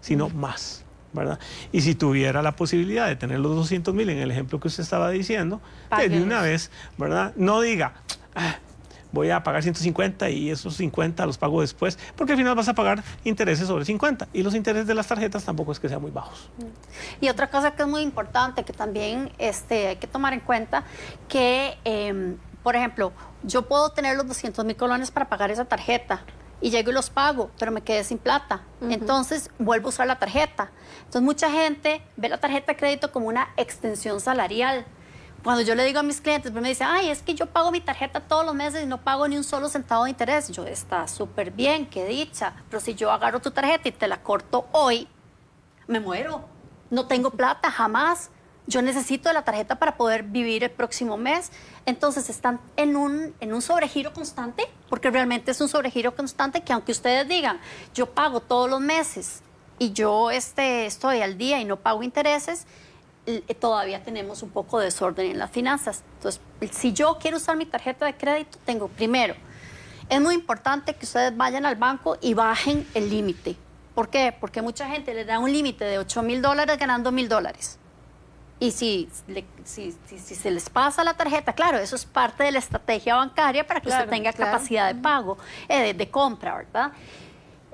sino más, ¿verdad? Y si tuviera la posibilidad de tener los 200.000 en el ejemplo que usted estaba diciendo, de una vez, ¿verdad? No diga, voy a pagar 150 y esos 50 los pago después, porque al final vas a pagar intereses sobre 50 y los intereses de las tarjetas tampoco es que sean muy bajos. Y otra cosa que es muy importante, que también hay que tomar en cuenta, que, por ejemplo, yo puedo tener los 200.000 colones para pagar esa tarjeta, y llego y los pago, pero me quedé sin plata. Entonces, vuelvo a usar la tarjeta. Entonces, mucha gente ve la tarjeta de crédito como una extensión salarial. Cuando yo le digo a mis clientes, me dicen, ay, es que yo pago mi tarjeta todos los meses y no pago ni un solo centavo de interés. Yo, está súper bien, qué dicha. Pero si yo agarro tu tarjeta y te la corto hoy, me muero. No tengo plata, jamás. Yo necesito de la tarjeta para poder vivir el próximo mes. Entonces están en un sobregiro constante, porque realmente es un sobregiro constante que aunque ustedes digan, yo pago todos los meses y yo estoy al día y no pago intereses, todavía tenemos un poco de desorden en las finanzas. Entonces, si yo quiero usar mi tarjeta de crédito, primero, es muy importante que ustedes vayan al banco y bajen el límite. ¿Por qué? Porque mucha gente les da un límite de $8.000 ganando $1.000. Y si se les pasa la tarjeta, claro, eso es parte de la estrategia bancaria para que usted tenga capacidad de pago, de compra, ¿verdad?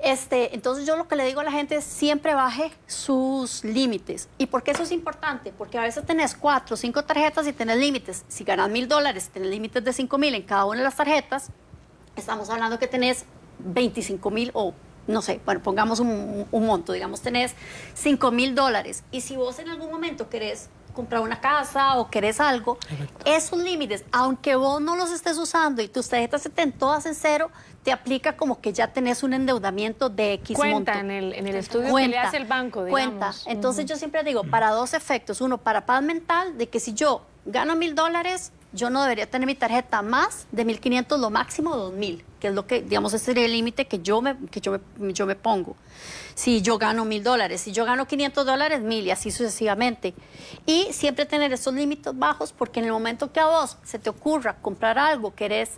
Entonces yo lo que le digo a la gente es siempre baje sus límites. ¿Y por qué eso es importante? Porque a veces tenés 4 o 5 tarjetas y tenés límites. Si ganas $1.000, tenés límites de 5.000 en cada una de las tarjetas, estamos hablando que tenés 25.000 o no sé, bueno, pongamos un monto, digamos, tenés $5.000. Y si vos en algún momento querés comprar una casa o querés algo, esos límites, aunque vos no los estés usando y tus tarjetas estén todas en cero, te aplica como que ya tenés un endeudamiento de X monto. En el estudio que le hace el banco, digamos. Cuenta. Entonces yo siempre digo, para 2 efectos. Uno, para paz mental, de que si yo gano $1.000, yo no debería tener mi tarjeta más de 1.500, lo máximo 2.000, que es lo que, digamos, ese sería el límite que yo me pongo. Si yo gano $1.000, si yo gano $500, 1.000 y así sucesivamente. Y siempre tener esos límites bajos, porque en el momento que a vos se te ocurra comprar algo, querés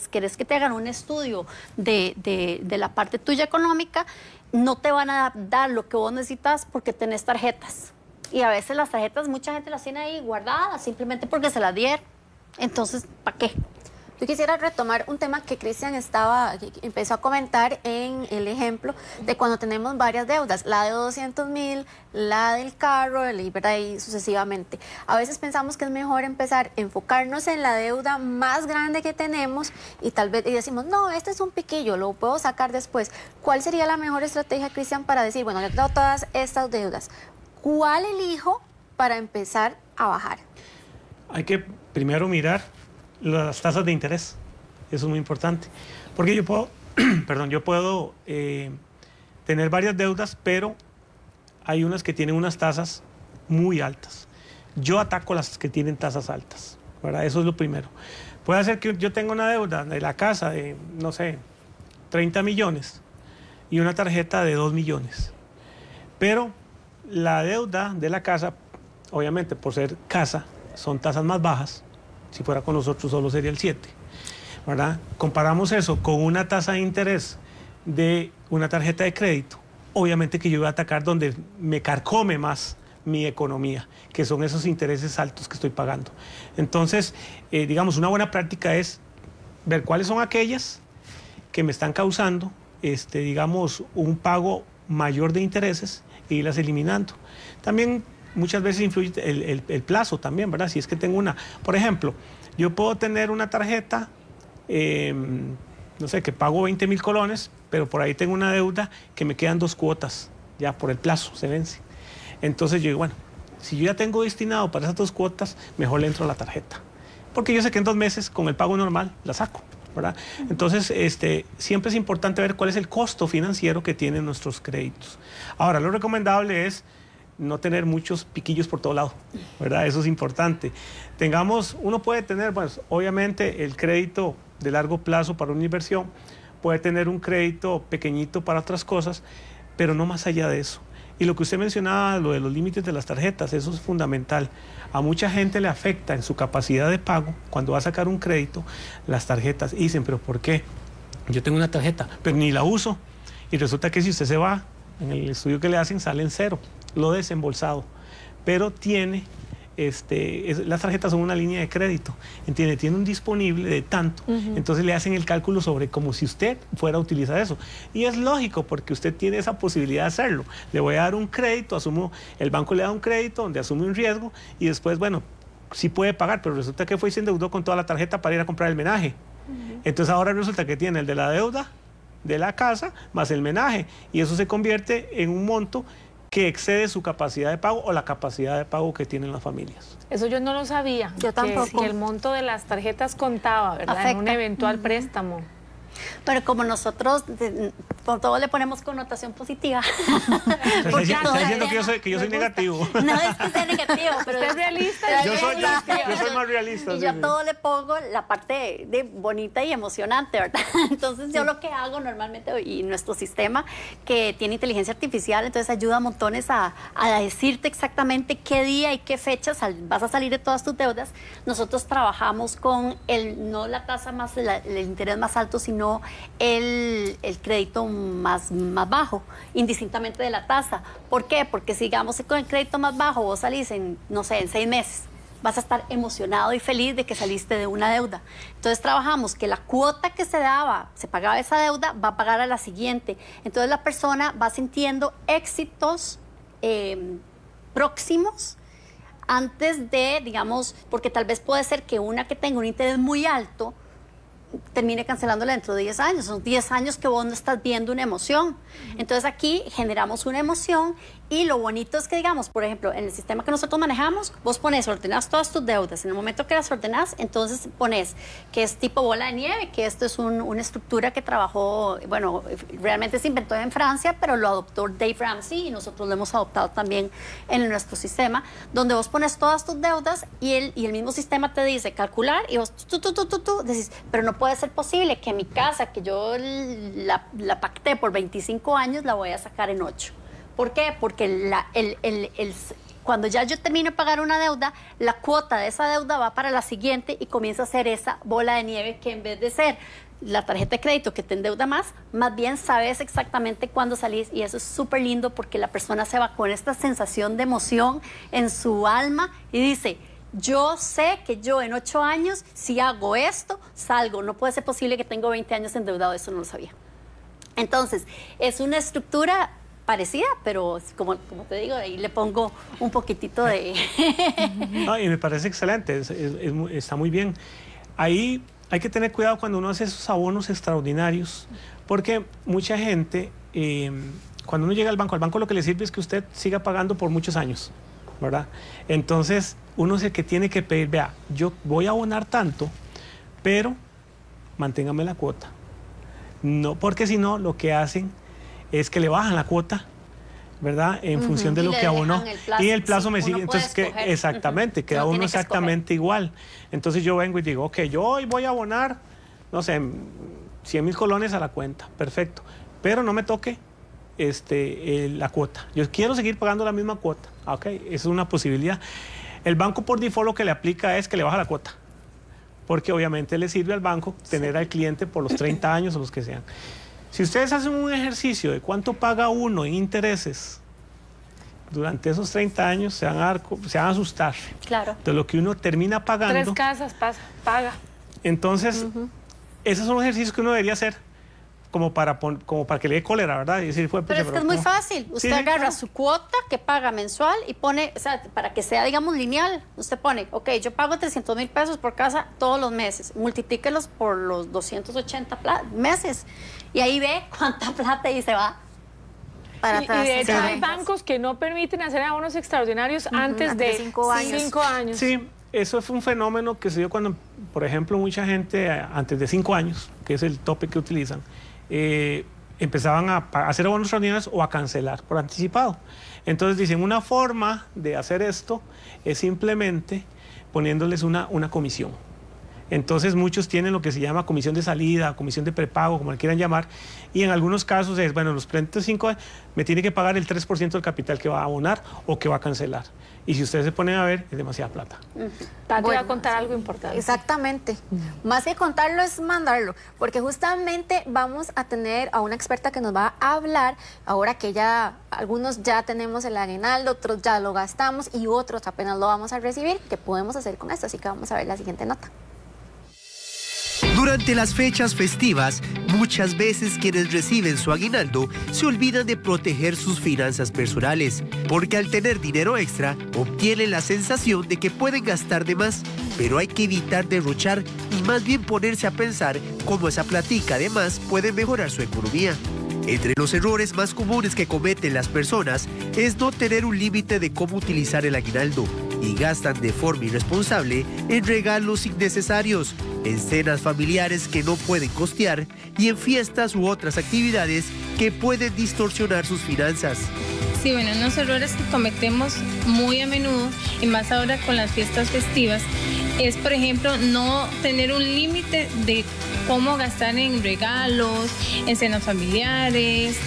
que te hagan un estudio de la parte tuya económica, no te van a dar lo que vos necesitas porque tenés tarjetas. Y a veces las tarjetas, mucha gente las tiene ahí guardadas simplemente porque se las dieron. Entonces, ¿para qué? Yo quisiera retomar un tema que Cristian empezó a comentar en el ejemplo de cuando tenemos varias deudas, la de 200,000, la del carro, y sucesivamente. A veces pensamos que es mejor empezar a enfocarnos en la deuda más grande que tenemos y tal vez decimos, no, este es un piquillo, lo puedo sacar después. ¿Cuál sería la mejor estrategia, Cristian, para decir, bueno, ya tengo todas estas deudas, ¿cuál elijo para empezar a bajar? Hay que primero mirar las tasas de interés. Eso es muy importante. Porque yo puedo, yo puedo tener varias deudas, pero hay unas que tienen unas tasas muy altas. Yo ataco las que tienen tasas altas, ¿verdad? Eso es lo primero. Puede ser que yo tenga una deuda de la casa de, no sé, 30 millones y una tarjeta de 2 millones. Pero la deuda de la casa, obviamente por ser casa, son tasas más bajas. Si fuera con nosotros solo sería el 7, ¿verdad? Comparamos eso con una tasa de interés de una tarjeta de crédito, obviamente que yo voy a atacar donde me carcome más mi economía, que son esos intereses altos que estoy pagando. Entonces, digamos, una buena práctica es ver cuáles son aquellas que me están causando, digamos, un pago mayor de intereses e irlas eliminando. También muchas veces influye el plazo también, ¿verdad? Si es que tengo una... Por ejemplo, yo puedo tener una tarjeta, no sé, que pago 20,000 colones, pero por ahí tengo una deuda que me quedan 2 cuotas, ya por el plazo se vence. Entonces yo digo, bueno, si yo ya tengo destinado para esas 2 cuotas, mejor le entro a la tarjeta. Porque yo sé que en 2 meses, con el pago normal, la saco, ¿verdad? Entonces, siempre es importante ver cuál es el costo financiero que tienen nuestros créditos. Ahora, lo recomendable es no tener muchos piquillos por todo lado, ¿verdad? Eso es importante. Uno puede tener, pues, obviamente, el crédito de largo plazo para una inversión, puede tener un crédito pequeñito para otras cosas, pero no más allá de eso. Y lo que usted mencionaba, lo de los límites de las tarjetas, eso es fundamental. A mucha gente le afecta en su capacidad de pago cuando va a sacar un crédito las tarjetas. Y dicen, ¿pero por qué? Yo tengo una tarjeta, pero ni la uso. Y resulta que si usted se va, en el estudio que le hacen sale en 0, lo desembolsado. Pero tiene, las tarjetas son una línea de crédito, ¿entiende? Tiene un disponible de tanto. Entonces le hacen el cálculo sobre como si usted fuera a utilizar eso. Y es lógico porque usted tiene esa posibilidad de hacerlo. Le voy a dar un crédito, el banco le da un crédito donde asume un riesgo y después, bueno, sí puede pagar, pero resulta que fue y se endeudó con toda la tarjeta para ir a comprar el menaje. Entonces ahora resulta que tiene el de la deuda de la casa más el menaje y eso se convierte en un monto que excede su capacidad de pago o la capacidad de pago que tienen las familias. Eso yo no lo sabía. Yo tampoco. Que el monto de las tarjetas contaba, ¿verdad? Afecta. En un eventual préstamo. Pero como nosotros por todo le ponemos connotación positiva. Está diciendo que yo soy negativo. No es que sea negativo, pero ¿usted es realista? Yo soy más realista. Y yo a todo le pongo la parte de bonita y emocionante, ¿verdad? Entonces yo lo que hago normalmente, y nuestro sistema que tiene inteligencia artificial, entonces ayuda a montones a decirte exactamente qué día y qué fechas vas a salir de todas tus deudas. Nosotros trabajamos con no la tasa más, el interés más alto, sino el crédito más bajo, indistintamente de la tasa. ¿Por qué? Porque sigamos con el crédito más bajo, vos salís en, no sé, en 6 meses, vas a estar emocionado y feliz de que saliste de una deuda. Entonces trabajamos que la cuota que se pagaba esa deuda, va a pagar a la siguiente. Entonces la persona va sintiendo éxitos próximos antes de, digamos, porque tal vez puede ser que una que tenga un interés muy alto termine cancelándola dentro de 10 años. Son 10 años que vos no estás viendo una emoción. Entonces aquí generamos una emoción y lo bonito es que, digamos, por ejemplo, en el sistema que nosotros manejamos, vos ordenás todas tus deudas. En el momento que las ordenás, entonces pones que es tipo bola de nieve, que esto es una estructura que trabajó, bueno, realmente se inventó en Francia, pero lo adoptó Dave Ramsey y nosotros lo hemos adoptado también en nuestro sistema, donde vos pones todas tus deudas y el mismo sistema te dice calcular y vos tú decís, pero no puede ser posible que mi casa, que yo la pacté por 25 años, la voy a sacar en 8. ¿Por qué? Porque cuando ya yo termino de pagar una deuda, la cuota de esa deuda va para la siguiente y comienza a ser esa bola de nieve que en vez de ser la tarjeta de crédito que te endeuda más bien sabes exactamente cuándo salís y eso es súper lindo porque la persona se va con esta sensación de emoción en su alma y dice, yo sé que yo en 8 años, si hago esto, salgo. No puede ser posible que tengo 20 años endeudado, eso no lo sabía. Entonces, es una estructura parecida, pero como te digo, ahí le pongo un poquitito de... No, y me parece excelente, está muy bien. Ahí hay que tener cuidado cuando uno hace esos abonos extraordinarios, porque mucha gente, cuando uno llega al banco lo que le sirve es que usted siga pagando por muchos años, ¿verdad? Entonces, uno es el que tiene que pedir, vea, yo voy a abonar tanto, pero manténgame la cuota. No, porque si no, lo que hacen es que le bajan la cuota, ¿verdad? En función de lo que abonó. Y el plazo me sigue. Entonces, exactamente, queda uno exactamente igual. Entonces yo vengo y digo, ok, yo hoy voy a abonar, no sé, 100,000 colones a la cuenta, perfecto. Pero no me toque la cuota. Yo quiero seguir pagando la misma cuota. Ok, esa es una posibilidad. El banco por default lo que le aplica es que le baja la cuota, porque obviamente le sirve al banco tener al cliente por los 30 años o los que sean. Si ustedes hacen un ejercicio de cuánto paga uno en intereses durante esos 30 años, se van a asustar. Claro. De lo que uno termina pagando. 3 casas paga. Entonces, esos son los ejercicios que uno debería hacer como para que le dé cólera, ¿verdad? Y decir, pero es que es muy fácil. Usted agarra su cuota que paga mensual y pone, o sea, para que sea, digamos, lineal. Usted pone, ok, yo pago 300,000 pesos por casa todos los meses. Multiplíquelos por los 280 meses. Y ahí ve cuánta plata y se va para atrás. Y de hecho hay bancos que no permiten hacer abonos extraordinarios antes de 5 años. Sí, eso fue un fenómeno que se dio cuando, por ejemplo, mucha gente antes de 5 años, que es el tope que utilizan, empezaban a hacer abonos extraordinarios o a cancelar por anticipado. Entonces dicen, una forma de hacer esto es simplemente poniéndoles una comisión. Entonces muchos tienen lo que se llama comisión de salida, comisión de prepago, como le quieran llamar, y en algunos casos es, bueno, los presentes 5 años me tiene que pagar el 3% del capital que va a abonar o que va a cancelar. Y si ustedes se ponen a ver, es demasiada plata. Tati va a contar algo importante. Exactamente. Más que contarlo es mandarlo, porque justamente vamos a tener a una experta que nos va a hablar, ahora que ya algunos ya tenemos el aguinaldo, otros ya lo gastamos y otros apenas lo vamos a recibir, ¿qué podemos hacer con esto? Así que vamos a ver la siguiente nota. Durante las fechas festivas, muchas veces quienes reciben su aguinaldo se olvidan de proteger sus finanzas personales, porque al tener dinero extra, obtienen la sensación de que pueden gastar de más, pero hay que evitar derrochar y más bien ponerse a pensar cómo esa platica además puede mejorar su economía. Entre los errores más comunes que cometen las personas es no tener un límite de cómo utilizar el aguinaldo y gastan de forma irresponsable en regalos innecesarios, en cenas familiares que no pueden costear y en fiestas u otras actividades que pueden distorsionar sus finanzas. Sí, bueno, unos errores que cometemos muy a menudo y más ahora con las fiestas festivas es, por ejemplo, no tener un límite de cómo gastar en regalos, en cenas familiares,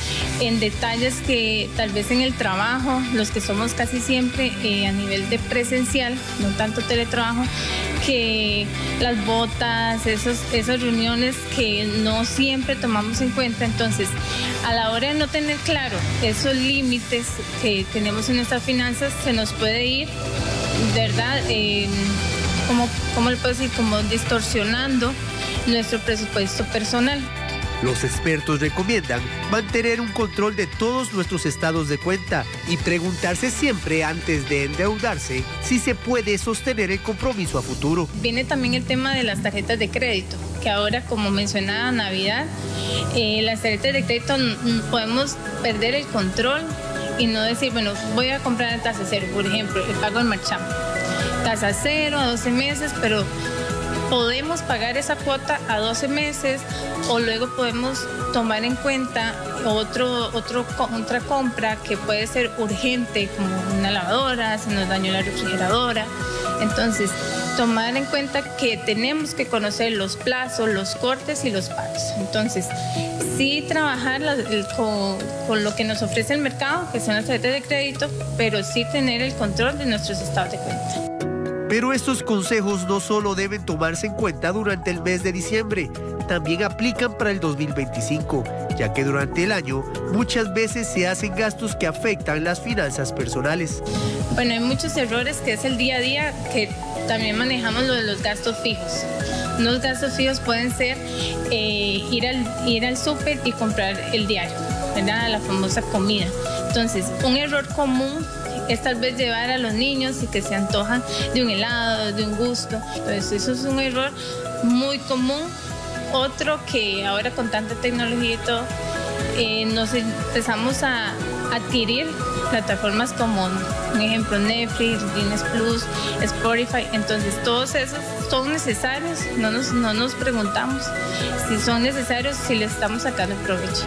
en detalles que tal vez en el trabajo, los que somos casi siempre a nivel de presencial, no tanto teletrabajo, que las botas, esas reuniones que no siempre tomamos en cuenta. Entonces, a la hora de no tener claro esos límites que tenemos en nuestras finanzas, se nos puede ir, ¿verdad? ¿Cómo le puedo decir? Como distorsionando nuestro presupuesto personal. Los expertos recomiendan mantener un control de todos nuestros estados de cuenta y preguntarse siempre antes de endeudarse si se puede sostener el compromiso a futuro. Viene también el tema de las tarjetas de crédito, que ahora, como mencionaba Navidad, las tarjetas de crédito podemos perder el control y no decir, bueno, voy a comprar a tasa cero, por ejemplo, el pago en Marchamo. Tasa cero a 12 meses, pero podemos pagar esa cuota a 12 meses o luego podemos tomar en cuenta otra compra que puede ser urgente, como una lavadora, se nos dañó la refrigeradora. Entonces, tomar en cuenta que tenemos que conocer los plazos, los cortes y los pagos. Entonces, sí trabajar con lo que nos ofrece el mercado, que son las tarjetas de crédito, pero sí tener el control de nuestros estados de cuenta. Pero estos consejos no solo deben tomarse en cuenta durante el mes de diciembre, también aplican para el 2025, ya que durante el año muchas veces se hacen gastos que afectan las finanzas personales. Bueno, hay muchos errores que es el día a día que también manejamos lo de los gastos fijos. Los gastos fijos pueden ser ir al súper y comprar el diario, ¿verdad? La famosa comida. Entonces, un error común es tal vez llevar a los niños y que se antojan de un helado, de un gusto. Entonces, eso es un error muy común. Otro que ahora con tanta tecnología y todo, nos empezamos a adquirir plataformas como, un ejemplo, Netflix, Disney Plus, Spotify. Entonces, todos esos son necesarios. No nos preguntamos si son necesarios, si le estamos sacando provecho.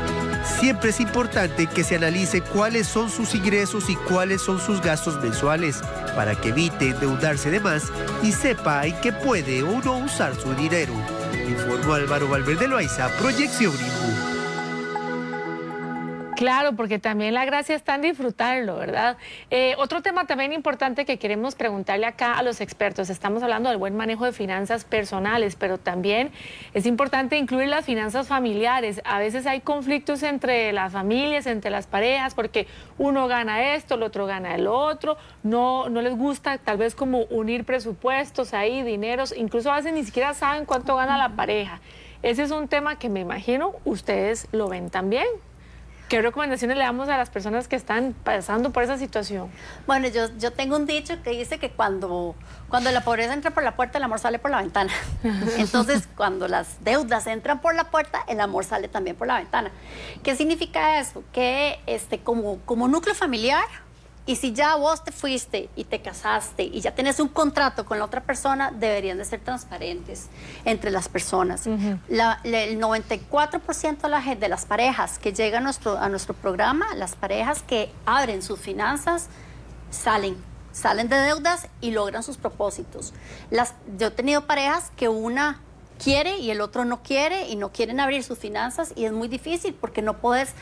Siempre es importante que se analice cuáles son sus ingresos y cuáles son sus gastos mensuales para que evite endeudarse de más y sepa en qué puede o no usar su dinero. Informó Álvaro Valverde Loaiza, Proyección INVU. Claro, porque también la gracia está en disfrutarlo, ¿verdad? Otro tema también importante que queremos preguntarle acá a los expertos, estamos hablando del buen manejo de finanzas personales, pero también es importante incluir las finanzas familiares. A veces hay conflictos entre las familias, entre las parejas, porque uno gana esto, el otro gana el otro, no les gusta tal vez como unir presupuestos ahí, dineros, incluso a veces ni siquiera saben cuánto gana la pareja. Ese es un tema que me imagino ustedes lo ven también. ¿Qué recomendaciones le damos a las personas que están pasando por esa situación? Bueno, yo tengo un dicho que dice que cuando la pobreza entra por la puerta, el amor sale por la ventana. Entonces, cuando las deudas entran por la puerta, el amor sale también por la ventana. ¿Qué significa eso? Que como núcleo familiar, y si ya vos te fuiste y te casaste y ya tenés un contrato con la otra persona, deberían de ser transparentes entre las personas. El 94% de las parejas que llegan a nuestro programa, las parejas que abren sus finanzas, salen de deudas y logran sus propósitos. Yo he tenido parejas que una quiere y el otro no quiere y no quieren abrir sus finanzas y es muy difícil porque no puedes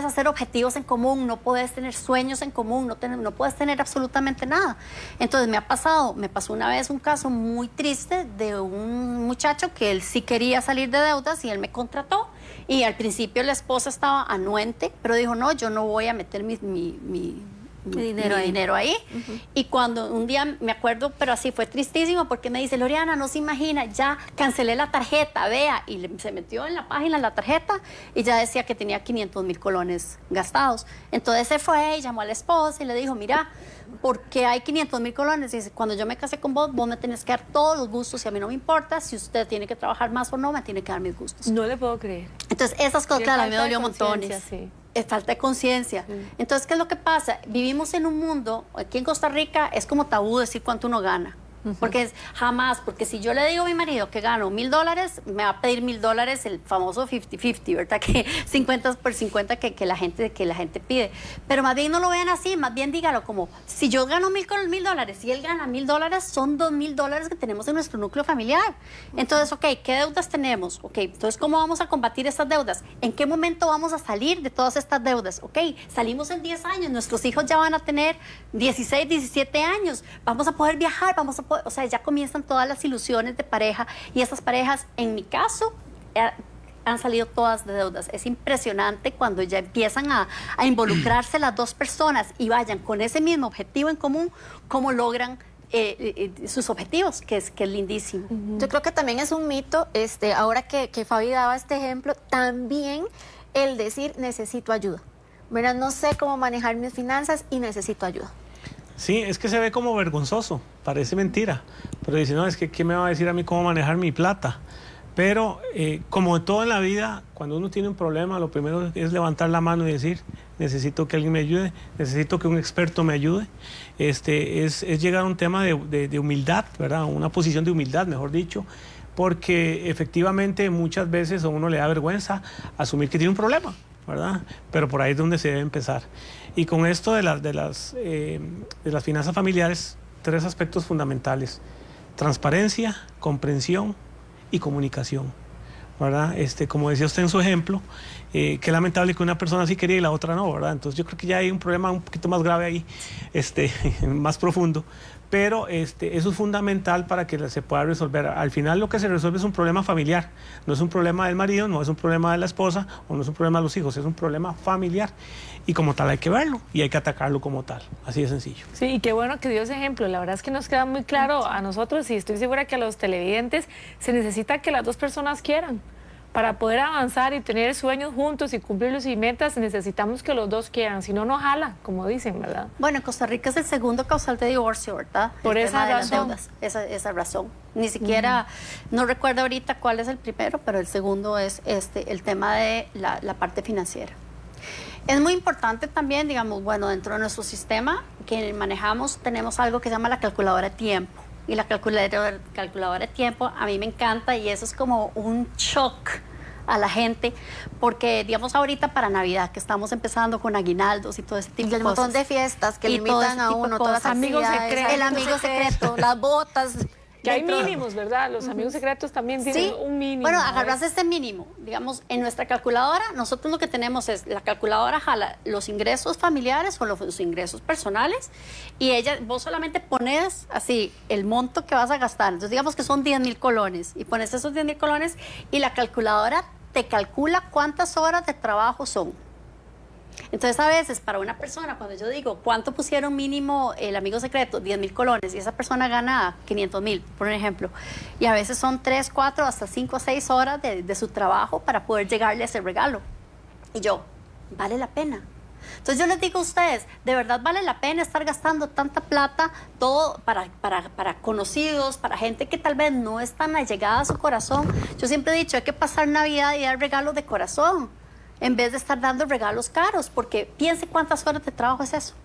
hacer objetivos en común, no puedes tener sueños en común, no puedes tener absolutamente nada. Entonces me pasó una vez un caso muy triste de un muchacho que él sí quería salir de deudas y él me contrató y al principio la esposa estaba anuente, pero dijo no, yo no voy a meter mi dinero ahí. Y cuando un día me acuerdo, pero así fue tristísimo porque me dice, Loriana, no se imagina, ya cancelé la tarjeta, vea, y se metió en la página la tarjeta y ya decía que tenía 500,000 colones gastados. Entonces se fue y llamó a la esposa y le dijo, mira, ¿por qué hay 500,000 colones? Y dice, cuando yo me casé con vos me tenés que dar todos los gustos y a mí no me importa si usted tiene que trabajar más o no, me tiene que dar mis gustos. No le puedo creer. Entonces esas cosas, claro, a mí me dolió montones. Sí. Es falta de conciencia. Entonces, ¿qué es lo que pasa? Vivimos en un mundo, aquí en Costa Rica, es como tabú decir cuánto uno gana. Porque porque si yo le digo a mi marido que gano $1,000, me va a pedir $1,000, el famoso 50-50, ¿verdad? Que 50 por 50 que la gente pide. Pero más bien no lo vean así, más bien dígalo como, si yo gano $1,000 y él gana $1,000, son $2,000 que tenemos en nuestro núcleo familiar. Entonces, ok, ¿qué deudas tenemos? Ok, entonces, ¿cómo vamos a combatir estas deudas? ¿En qué momento vamos a salir de todas estas deudas? Ok, salimos en 10 años, nuestros hijos ya van a tener 16, 17 años, vamos a poder viajar, o sea, ya comienzan todas las ilusiones de pareja y esas parejas, en mi caso, han salido todas de deudas. Es impresionante cuando ya empiezan a involucrarse las dos personas y vayan con ese mismo objetivo en común, cómo logran sus objetivos, que es lindísimo. Yo creo que también es un mito, ahora que Fabi daba este ejemplo, también el decir necesito ayuda. Mira, no sé cómo manejar mis finanzas y necesito ayuda. Sí, es que se ve como vergonzoso, parece mentira, pero dice, no, es que ¿quién me va a decir a mí cómo manejar mi plata? Pero como todo en la vida, cuando uno tiene un problema, lo primero es levantar la mano y decir, necesito que alguien me ayude, necesito que un experto me ayude. Es llegar a un tema de humildad, ¿verdad? Una posición de humildad, mejor dicho, porque efectivamente muchas veces a uno le da vergüenza asumir que tiene un problema, ¿verdad? Pero por ahí es donde se debe empezar. Y con esto de las finanzas familiares, 3 aspectos fundamentales: transparencia, comprensión y comunicación, ¿verdad? Como decía usted en su ejemplo, qué lamentable que una persona sí quería y la otra no, ¿verdad? Entonces yo creo que ya hay un problema un poquito más grave ahí, más profundo. pero eso es fundamental para que se pueda resolver. Al final lo que se resuelve es un problema familiar, no es un problema del marido, no es un problema de la esposa o no es un problema de los hijos, es un problema familiar y como tal hay que verlo y hay que atacarlo como tal, así de sencillo. Sí, y qué bueno que dio ese ejemplo, la verdad es que nos queda muy claro a nosotros y estoy segura que a los televidentes se necesita que las dos personas quieran. Para poder avanzar y tener sueños juntos y cumplirlos y metas, necesitamos que los dos quieran, si no, no jala, como dicen, ¿verdad? Bueno, en Costa Rica es el segundo causal de divorcio, ¿verdad? Por esa razón. Esa razón. Ni siquiera, no recuerdo ahorita cuál es el primero, pero el segundo es el tema de la parte financiera. Es muy importante también, digamos, bueno, dentro de nuestro sistema que manejamos, tenemos algo que se llama la calculadora de tiempo. Y la calculadora de tiempo a mí me encanta y eso es como un shock a la gente porque, digamos, ahorita para Navidad que estamos empezando con aguinaldos y todo ese tipo de cosas. Y el montón de fiestas que limitan a uno, todas las amigos secretos. El amigo secreto, las botas. Que hay mínimos, ¿verdad? Los amigos secretos también tienen un mínimo. Bueno, agarras este mínimo. Digamos, en nuestra calculadora, nosotros lo que tenemos es, la calculadora jala los ingresos familiares o los ingresos personales y vos solamente pones así el monto que vas a gastar. Entonces, digamos que son 10,000 colones y pones esos 10,000 colones y la calculadora te calcula cuántas horas de trabajo son. Entonces, a veces, para una persona, cuando yo digo cuánto pusieron mínimo el amigo secreto, 10,000 colones, y esa persona gana 500,000, por ejemplo, y a veces son 3, 4, hasta 5 o 6 horas de su trabajo para poder llegarle a ese regalo. Y yo, vale la pena. Entonces, yo les digo a ustedes, de verdad vale la pena estar gastando tanta plata, todo para conocidos, para gente que tal vez no es tan allegada a su corazón. Yo siempre he dicho, hay que pasar Navidad y dar regalos de corazón, en vez de estar dando regalos caros, porque piense cuántas horas de trabajo es eso.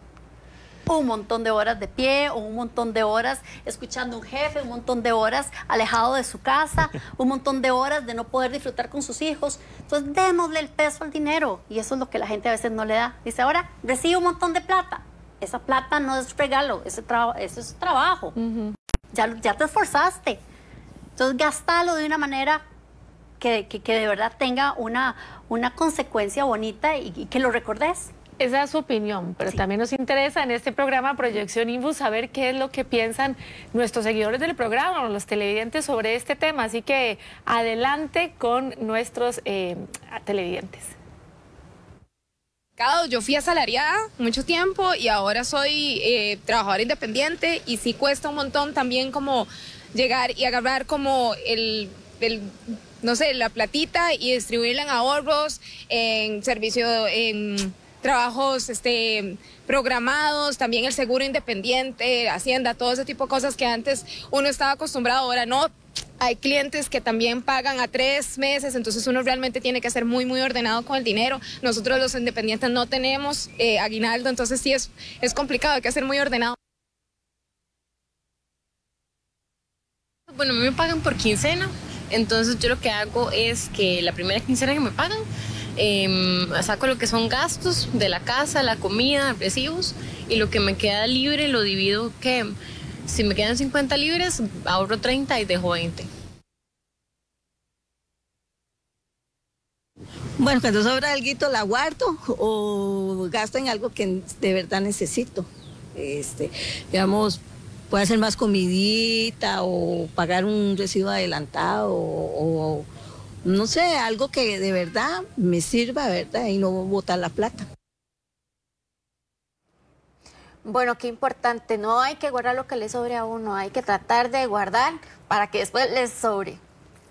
Un montón de horas de pie, o un montón de horas escuchando a un jefe, un montón de horas alejado de su casa, un montón de horas de no poder disfrutar con sus hijos. Entonces, démosle el peso al dinero, y eso es lo que la gente a veces no le da. Dice, ahora, recibe un montón de plata. Esa plata no es regalo, eso es trabajo. Ya te esforzaste. Entonces, gástalo de una manera que de verdad tenga una consecuencia bonita y que lo recordes. Esa es su opinión, pero también nos interesa en este programa Proyección Invu saber qué es lo que piensan nuestros seguidores del programa o los televidentes sobre este tema. Así que adelante con nuestros televidentes. Yo fui asalariada mucho tiempo y ahora soy trabajadora independiente y sí cuesta un montón también como llegar y agarrar como no sé, la platita y distribuirla en ahorros, en servicio, en trabajos programados, también el seguro independiente, Hacienda, todo ese tipo de cosas que antes uno estaba acostumbrado, ahora no. Hay clientes que también pagan a 3 meses, entonces uno realmente tiene que ser muy, muy ordenado con el dinero. Nosotros los independientes no tenemos aguinaldo, entonces sí es complicado, hay que ser muy ordenado. Bueno, a mí me pagan por quincena, entonces yo lo que hago es que la primera quincena que me pagan, saco lo que son gastos de la casa, la comida, recibos, y lo que me queda libre lo divido, que si me quedan 50 libres, ahorro 30 y dejo 20. Bueno, cuando sobra alguito la guardo o gasto en algo que de verdad necesito. Digamos, puede hacer más comidita o pagar un recibo adelantado o no sé, algo que de verdad me sirva, ¿verdad? Y no botar la plata. Bueno, qué importante, no hay que guardar lo que le sobre a uno, hay que tratar de guardar para que después les sobre.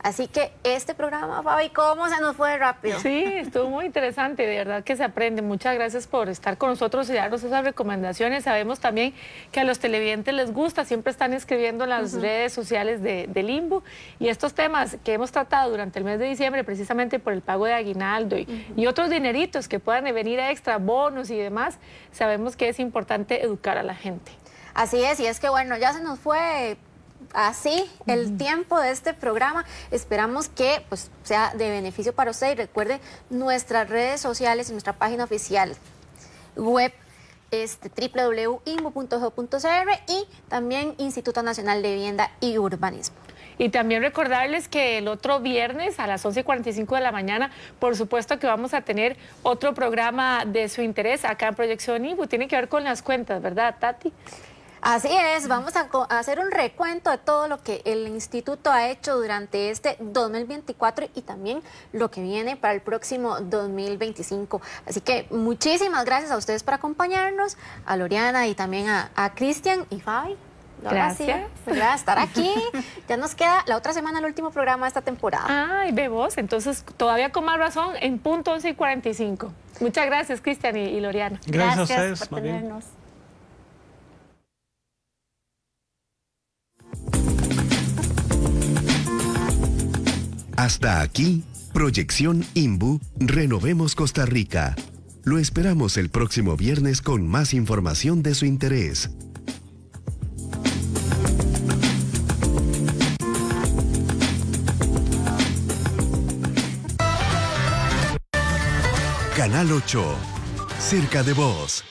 Así que este programa, Fabi, ¿cómo se nos fue rápido? Sí, estuvo muy interesante, de verdad que se aprende. Muchas gracias por estar con nosotros y darnos esas recomendaciones. Sabemos también que a los televidentes les gusta, siempre están escribiendo en las redes sociales del Invu. Y estos temas que hemos tratado durante el mes de diciembre, precisamente por el pago de aguinaldo y otros dineritos que puedan venir extra, bonos y demás, sabemos que es importante educar a la gente. Así es, y es que bueno, ya se nos fue así el tiempo de este programa. Esperamos que pues sea de beneficio para usted y recuerde nuestras redes sociales y nuestra página oficial web www.invu.go.cr y también Instituto Nacional de Vivienda y Urbanismo. Y también recordarles que el otro viernes a las 11:45 de la mañana, por supuesto que vamos a tener otro programa de su interés acá en Proyección Invu. Tiene que ver con las cuentas, ¿verdad, Tati? Así es, vamos a hacer un recuento de todo lo que el instituto ha hecho durante este 2024 y también lo que viene para el próximo 2025. Así que muchísimas gracias a ustedes por acompañarnos, a Loriana y también a Cristian y Fabi. Gracias. Por estar aquí. Ya nos queda la otra semana el último programa de esta temporada. Ay, ve vos, entonces todavía con más razón en punto 11:45. Muchas gracias, Cristian y Loriana. Gracias a ustedes por tenernos. Hasta aquí, Proyección INVU Renovemos Costa Rica. Lo esperamos el próximo viernes con más información de su interés. Canal 8, cerca de vos.